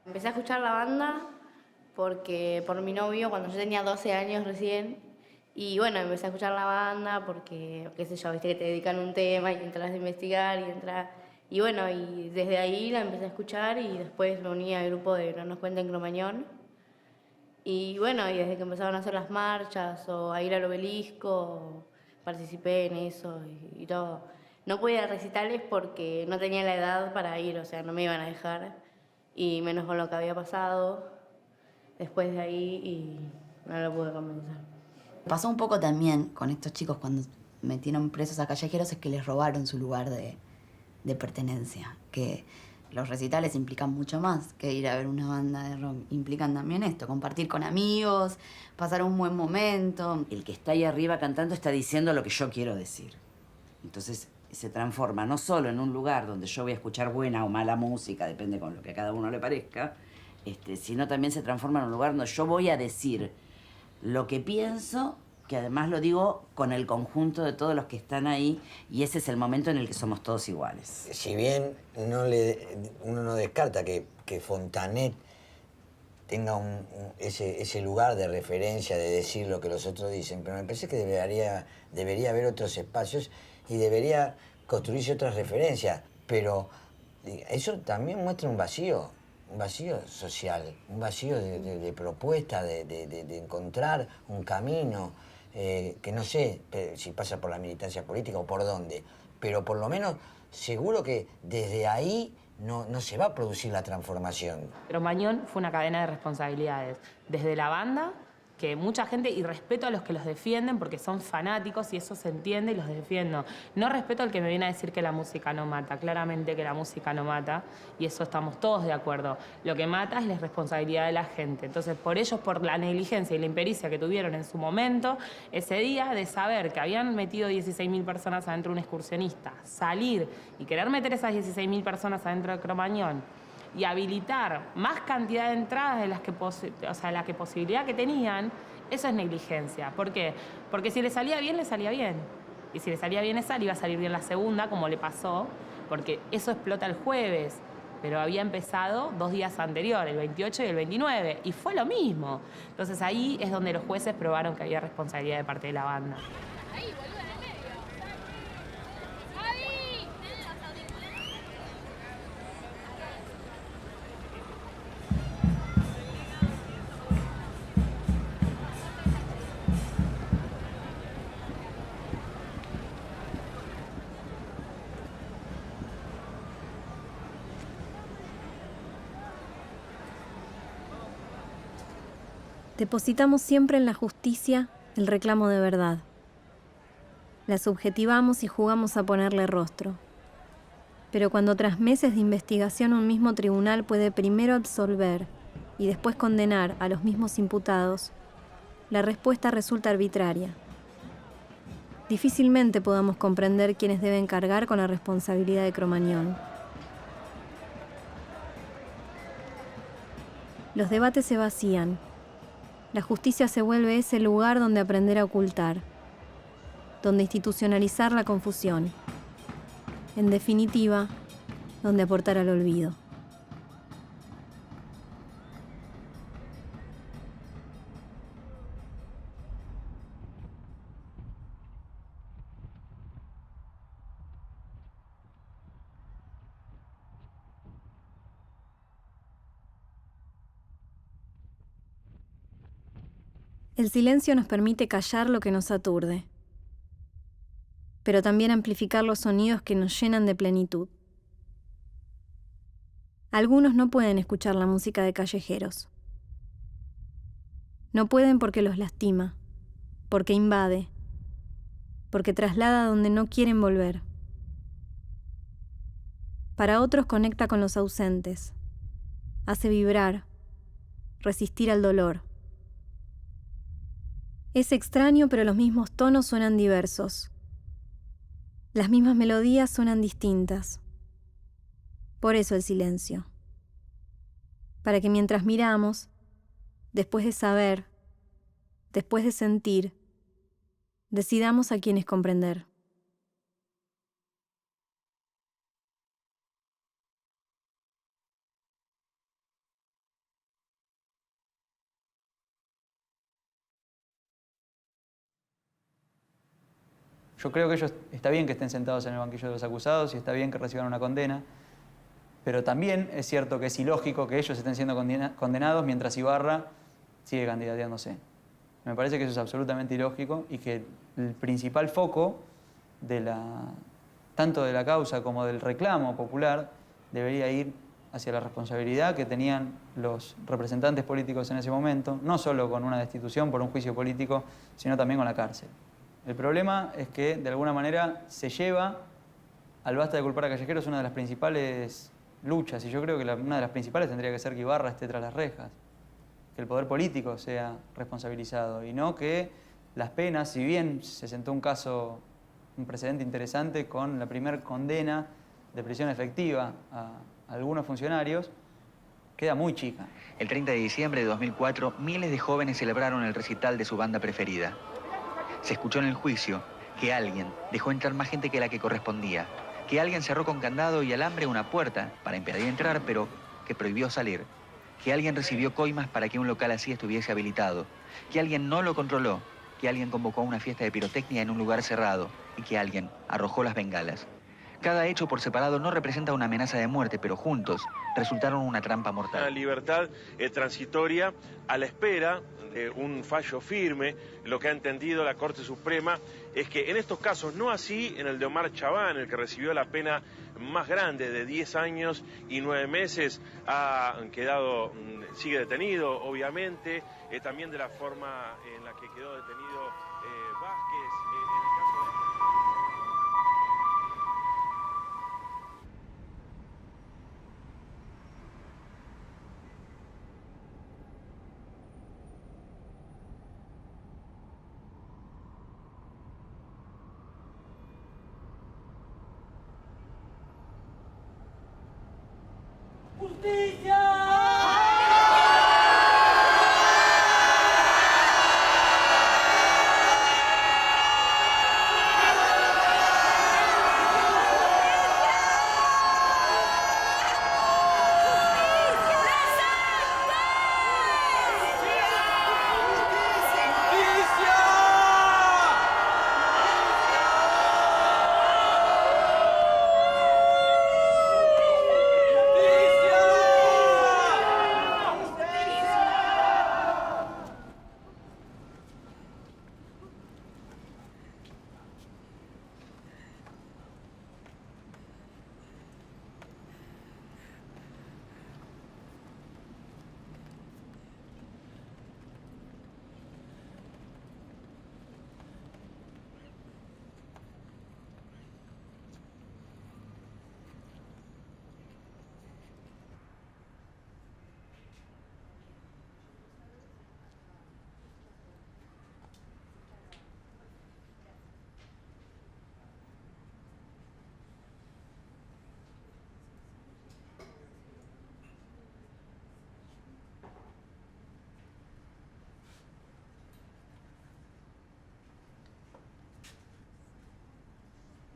Speaker 10: Empecé a escuchar la banda por mi novio cuando yo tenía 12 años recién. Y bueno, empecé a escuchar la banda porque, qué sé yo, viste que te dedican un tema y entras a investigar y bueno, y desde ahí la empecé a escuchar y después me uní al grupo de No nos cuenten Cromañón. Y bueno, y desde que empezaron a hacer las marchas o a ir al obelisco, participé en eso y todo. No pude ir a recitales porque no tenía la edad para ir, o sea, no me iban a dejar. Y menos con lo que había pasado después de ahí y no lo pude convencer.
Speaker 14: Pasó un poco también con estos chicos cuando metieron presos a callejeros, es que les robaron su lugar de pertenencia. Que los recitales implican mucho más que ir a ver una banda de rock. Implican también esto, compartir con amigos, pasar un buen momento.
Speaker 19: El que está ahí arriba cantando está diciendo lo que yo quiero decir. Entonces se transforma no solo en un lugar donde yo voy a escuchar buena o mala música, depende con lo que a cada uno le parezca, sino también se transforma en un lugar donde yo voy a decir lo que pienso, que además lo digo con el conjunto de todos los que están ahí, y ese es el momento en el que somos todos iguales.
Speaker 21: Si bien uno no descarta que Fontanet
Speaker 2: tenga ese lugar de referencia, de decir lo que los otros dicen, pero me parece que debería haber otros espacios y debería construirse otras referencias, pero eso también muestra un vacío social, un vacío de propuesta, de encontrar un camino, que no sé si pasa por la militancia política o por dónde, pero por lo menos seguro que desde ahí no se va a producir la transformación.
Speaker 13: Cromañón fue una cadena de responsabilidades, desde la banda, que mucha gente, y respeto a los que los defienden porque son fanáticos y eso se entiende y los defiendo. No respeto al que me viene a decir que la música no mata, claramente que la música no mata y eso estamos todos de acuerdo. Lo que mata es la responsabilidad de la gente. Entonces, por ellos, por la negligencia y la impericia que tuvieron en su momento, ese día de saber que habían metido 16.000 personas adentro de un excursionista, salir y querer meter esas 16.000 personas adentro de Cromañón, y habilitar más cantidad de entradas de las que, la posibilidad que tenían, eso es negligencia. ¿Por qué? Porque si le salía bien, le salía bien. Y si le salía bien esa, le iba a salir bien la segunda, como le pasó, porque eso explota el jueves. Pero había empezado 2 días anteriores, el 28 y el 29, y fue lo mismo. Entonces ahí es donde los jueces probaron que había responsabilidad de parte de la banda.
Speaker 9: Depositamos siempre en la justicia el reclamo de verdad. La subjetivamos y jugamos a ponerle rostro. Pero cuando tras meses de investigación un mismo tribunal puede primero absolver y después condenar a los mismos imputados, la respuesta resulta arbitraria. Difícilmente podamos comprender quiénes deben cargar con la responsabilidad de Cromañón. Los debates se vacían. La justicia se vuelve ese lugar donde aprender a ocultar, donde institucionalizar la confusión. En definitiva, donde aportar al olvido. El silencio nos permite callar lo que nos aturde, pero también amplificar los sonidos que nos llenan de plenitud. Algunos no pueden escuchar la música de callejeros. No pueden porque los lastima, porque invade, porque traslada a donde no quieren volver. Para otros conecta con los ausentes, hace vibrar, resistir al dolor. Es extraño, pero los mismos tonos suenan diversos. Las mismas melodías suenan distintas. Por eso el silencio. Para que mientras miramos, después de saber, después de sentir, decidamos a quiénes comprender.
Speaker 20: Yo creo que ellos está bien que estén sentados en el banquillo de los acusados y está bien que reciban una condena, pero también es cierto que es ilógico que ellos estén siendo condenados mientras Ibarra sigue candidateándose. Me parece que eso es absolutamente ilógico y que el principal foco tanto de la causa como del reclamo popular debería ir hacia la responsabilidad que tenían los representantes políticos en ese momento, no solo con una destitución por un juicio político, sino también con la cárcel. El problema es que, de alguna manera, se lleva al basta de culpar a Callejeros una de las principales luchas, y yo creo que una de las principales tendría que ser que Ibarra esté tras las rejas, que el poder político sea responsabilizado, y no que las penas, si bien se sentó un precedente interesante con la primera condena de prisión efectiva a algunos funcionarios, queda muy chica.
Speaker 15: El 30 de diciembre de 2004, miles de jóvenes celebraron el recital de su banda preferida. Se escuchó en el juicio que alguien dejó entrar más gente que la que correspondía, que alguien cerró con candado y alambre una puerta para impedir entrar, pero que prohibió salir, que alguien recibió coimas para que un local así estuviese habilitado, que alguien no lo controló, que alguien convocó una fiesta de pirotecnia en un lugar cerrado y que alguien arrojó las bengalas. Cada hecho por separado no representa una amenaza de muerte, pero juntos resultaron una trampa mortal.
Speaker 1: Una libertad transitoria a la espera de un fallo firme. Lo que ha entendido la Corte Suprema es que en estos casos, no así en el de Omar Chabán, el que recibió la pena más grande de 10 años y 9 meses, ha quedado, sigue detenido, obviamente, también de la forma en la que quedó detenido Vázquez.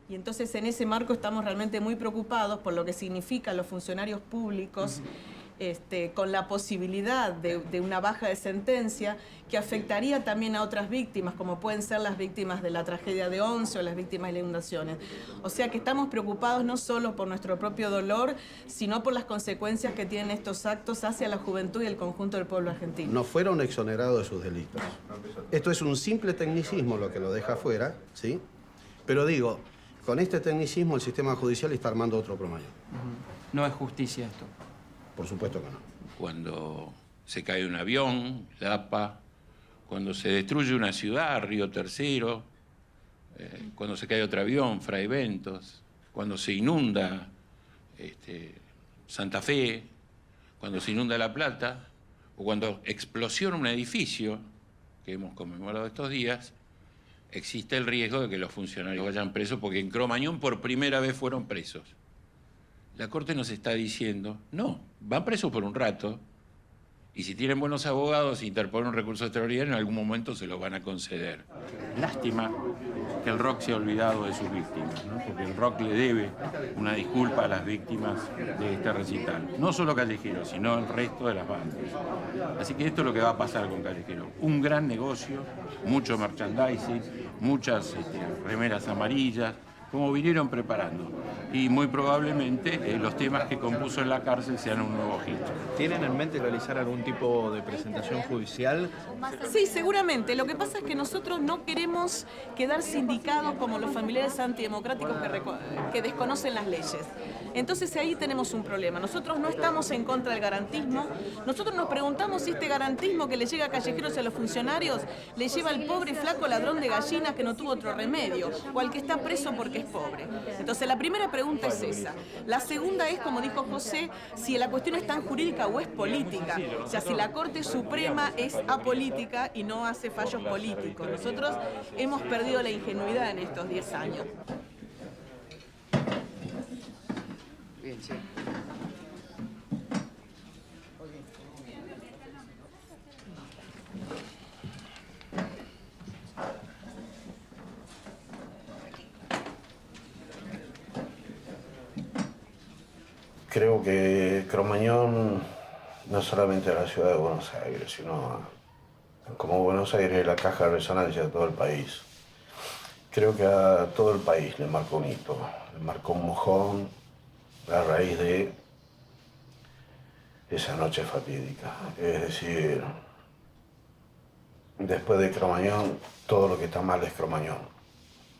Speaker 23: Y entonces en ese marco estamos realmente muy preocupados por lo que significan los funcionarios públicos con la posibilidad de una baja de sentencia que afectaría también a otras víctimas, como pueden ser las víctimas de la tragedia de Once o las víctimas de las inundaciones. O sea que estamos preocupados no solo por nuestro propio dolor, sino por las consecuencias que tienen estos actos hacia la juventud y el conjunto del pueblo argentino.
Speaker 6: No fueron exonerados de sus delitos. Esto es un simple tecnicismo lo que lo deja fuera, ¿sí? Pero digo, con este tecnicismo el sistema judicial está armando otro Cromañón.
Speaker 17: No es justicia esto.
Speaker 6: Por supuesto que no.
Speaker 7: Cuando se cae un avión, Lapa, cuando se destruye una ciudad, Río Tercero, cuando se cae otro avión, Fray Bentos, cuando se inunda Santa Fe, cuando se inunda La Plata, o cuando explosiona un edificio, que hemos conmemorado estos días, existe el riesgo de que los funcionarios vayan presos, porque en Cromañón por primera vez fueron presos. La Corte nos está diciendo, no, van presos por un rato, y si tienen buenos abogados e interponen un recurso extraordinario, en algún momento se los van a conceder. Lástima que el rock se ha olvidado de sus víctimas, ¿no? Porque el rock le debe una disculpa a las víctimas de este recital. No solo Callejero, sino el resto de las bandas. Así que esto es lo que va a pasar con Callejero. Un gran negocio, mucho merchandising, muchas remeras amarillas, como vinieron preparando. Y muy probablemente los temas que compuso en la cárcel sean un nuevo hit.
Speaker 21: ¿Tienen en mente realizar algún tipo de presentación judicial?
Speaker 23: Sí, seguramente. Lo que pasa es que nosotros no queremos quedar sindicados como los familiares antidemocráticos que desconocen las leyes. Entonces ahí tenemos un problema. Nosotros no estamos en contra del garantismo. Nosotros nos preguntamos si este garantismo que le llega a Callejeros y a los funcionarios le lleva al pobre flaco ladrón de gallinas que no tuvo otro remedio, o al que está preso porque es pobre. Entonces la primera pregunta es esa. La segunda es, como dijo José, si la cuestión es tan jurídica o es política. O sea, si la Corte Suprema es apolítica y no hace fallos políticos. Nosotros hemos perdido la ingenuidad en estos 10 años.
Speaker 17: Bien, sí.
Speaker 6: Creo que Cromañón no solamente a la ciudad de Buenos Aires, sino como Buenos Aires es la caja de resonancia de todo el país. Creo que a todo el país le marcó un hito, le marcó un mojón a raíz de esa noche fatídica. Es decir, después de Cromañón, todo lo que está mal es Cromañón.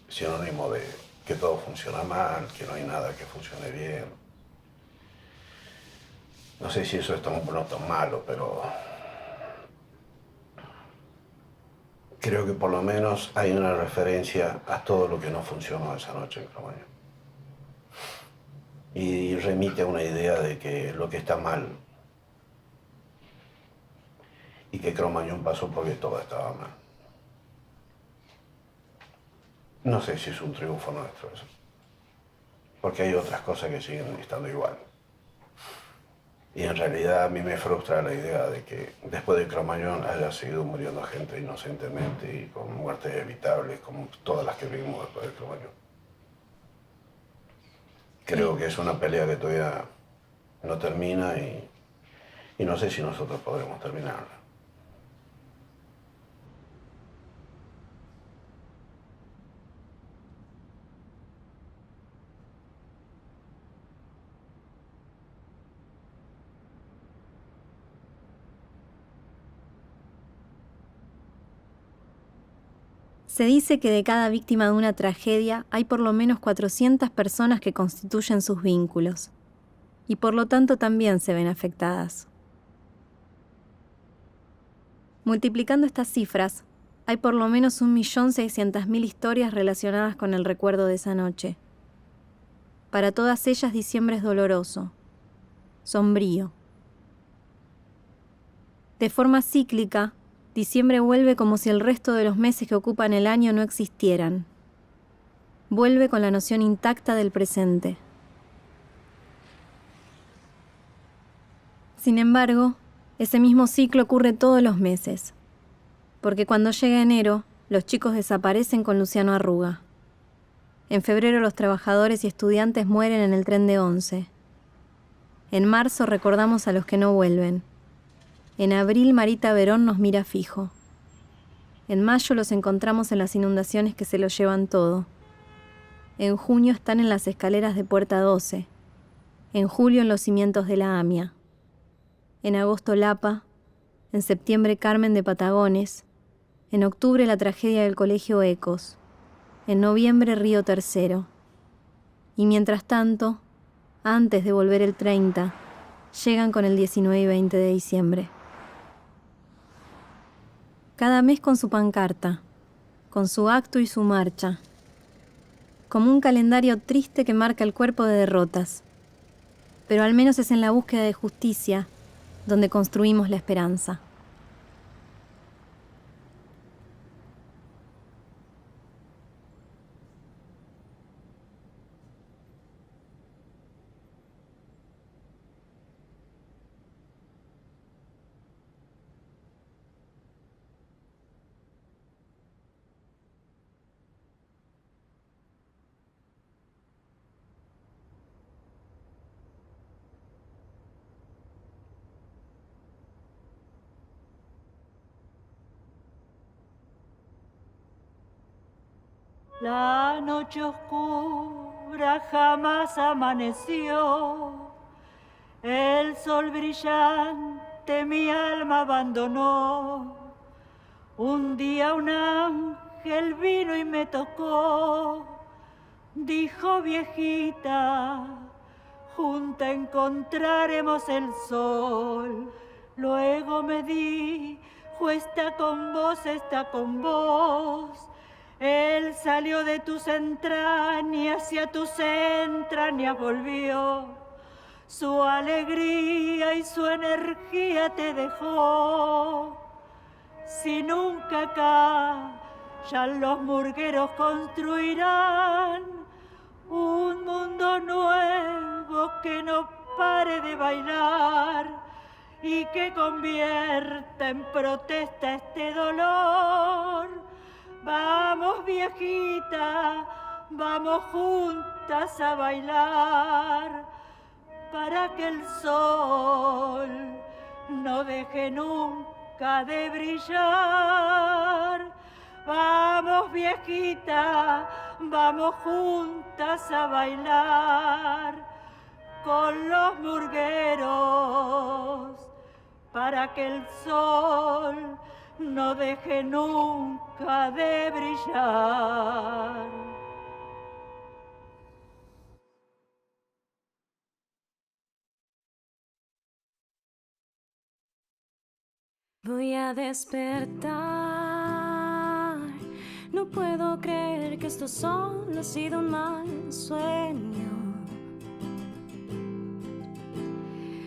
Speaker 6: Sinónimo de que todo funciona mal, que no hay nada que funcione bien. No sé si eso es tan bueno o tan malo, pero creo que por lo menos hay una referencia a todo lo que no funcionó esa noche en Cromañón. Y remite a una idea de que lo que está mal y que Cromañón pasó porque todo estaba mal. No sé si es un triunfo nuestro eso, porque hay otras cosas que siguen estando igual. Y en realidad a mí me frustra la idea de que después de Cromañón haya seguido muriendo gente inocentemente y con muertes evitables como todas las que vimos después de Cromañón. Creo que es una pelea que todavía no termina y no sé si nosotros podremos terminarla.
Speaker 9: Se dice que de cada víctima de una tragedia hay por lo menos 400 personas que constituyen sus vínculos, y por lo tanto también se ven afectadas. Multiplicando estas cifras, hay por lo menos 1.600.000 historias relacionadas con el recuerdo de esa noche. Para todas ellas diciembre es doloroso, sombrío. De forma cíclica, diciembre vuelve como si el resto de los meses que ocupan el año no existieran. Vuelve con la noción intacta del presente. Sin embargo, ese mismo ciclo ocurre todos los meses, porque cuando llega enero, los chicos desaparecen con Luciano Arruga. En febrero los trabajadores y estudiantes mueren en el tren de Once. En marzo recordamos a los que no vuelven. En abril Marita Verón nos mira fijo. En mayo los encontramos en las inundaciones que se lo llevan todo. En junio están en las escaleras de Puerta 12. En julio en los cimientos de la AMIA. En agosto Lapa. En septiembre Carmen de Patagones. En octubre la tragedia del Colegio Ecos. En noviembre Río Tercero. Y mientras tanto, antes de volver el 30, llegan con el 19 y 20 de diciembre. Cada mes con su pancarta, con su acto y su marcha, como un calendario triste que marca el cuerpo de derrotas, pero al menos es en la búsqueda de justicia donde construimos la esperanza.
Speaker 3: La noche oscura jamás amaneció, el sol brillante mi alma abandonó. Un día un ángel vino y me tocó, dijo viejita, junta encontraremos el sol. Luego me dijo, está con vos, está con vos. Él salió de tus entrañas y a tus entrañas volvió. Su alegría y su energía te dejó. Si nunca acá ya los murgueros construirán un mundo nuevo que no pare de bailar y que convierta en protesta este dolor. Vamos, viejita, vamos juntas a bailar para que el sol no deje nunca de brillar. Vamos, viejita, vamos juntas a bailar con los murgueros para que el sol no deje nunca de brillar.
Speaker 5: Voy a despertar, no puedo creer que esto solo ha sido un mal sueño.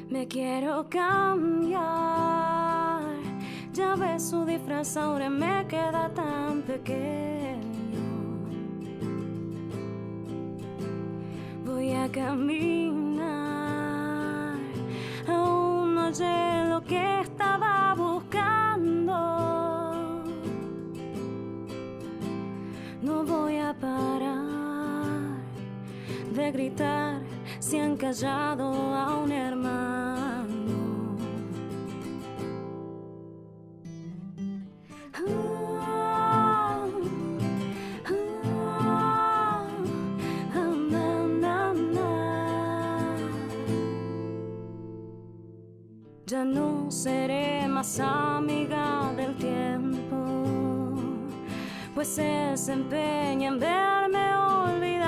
Speaker 5: Me quiero cambiar, ya ves su disfraz ahora me queda tan pequeño. Voy a caminar, aún no hallé lo que estaba buscando. No voy a parar de gritar si han callado a un hermano. Ya no seré más amiga del tiempo, pues él se empeña en verme olvidar.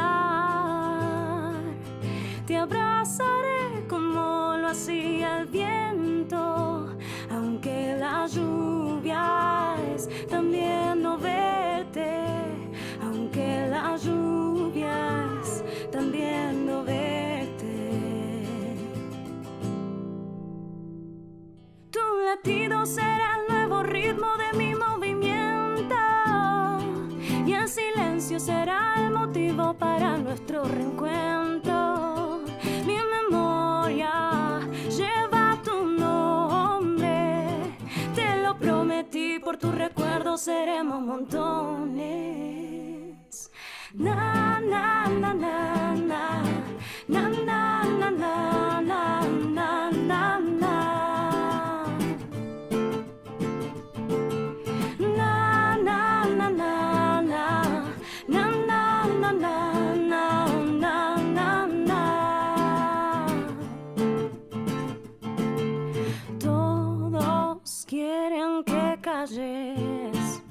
Speaker 5: Te abrazaré como lo hacía el viento, aunque la lluvia es también no verte, aunque la lluvia es también no verte. Tu latido será el nuevo ritmo de mi movimiento y el silencio será el motivo para nuestro reencuentro. Mi memoria lleva tu nombre, te lo prometí, por tu recuerdo seremos montones. Na na na na na na na na na na na na na. Todos quieren que calles,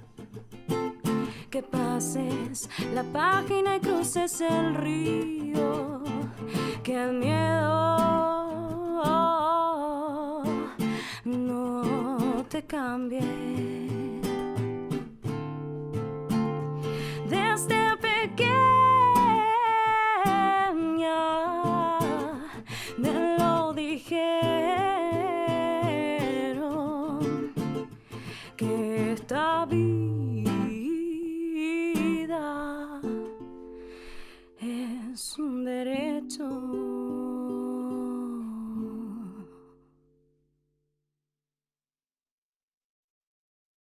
Speaker 5: que pases la página y cruces el río, que el miedo no te cambie. Desde pequeña me lo dijeron, que esta vida es un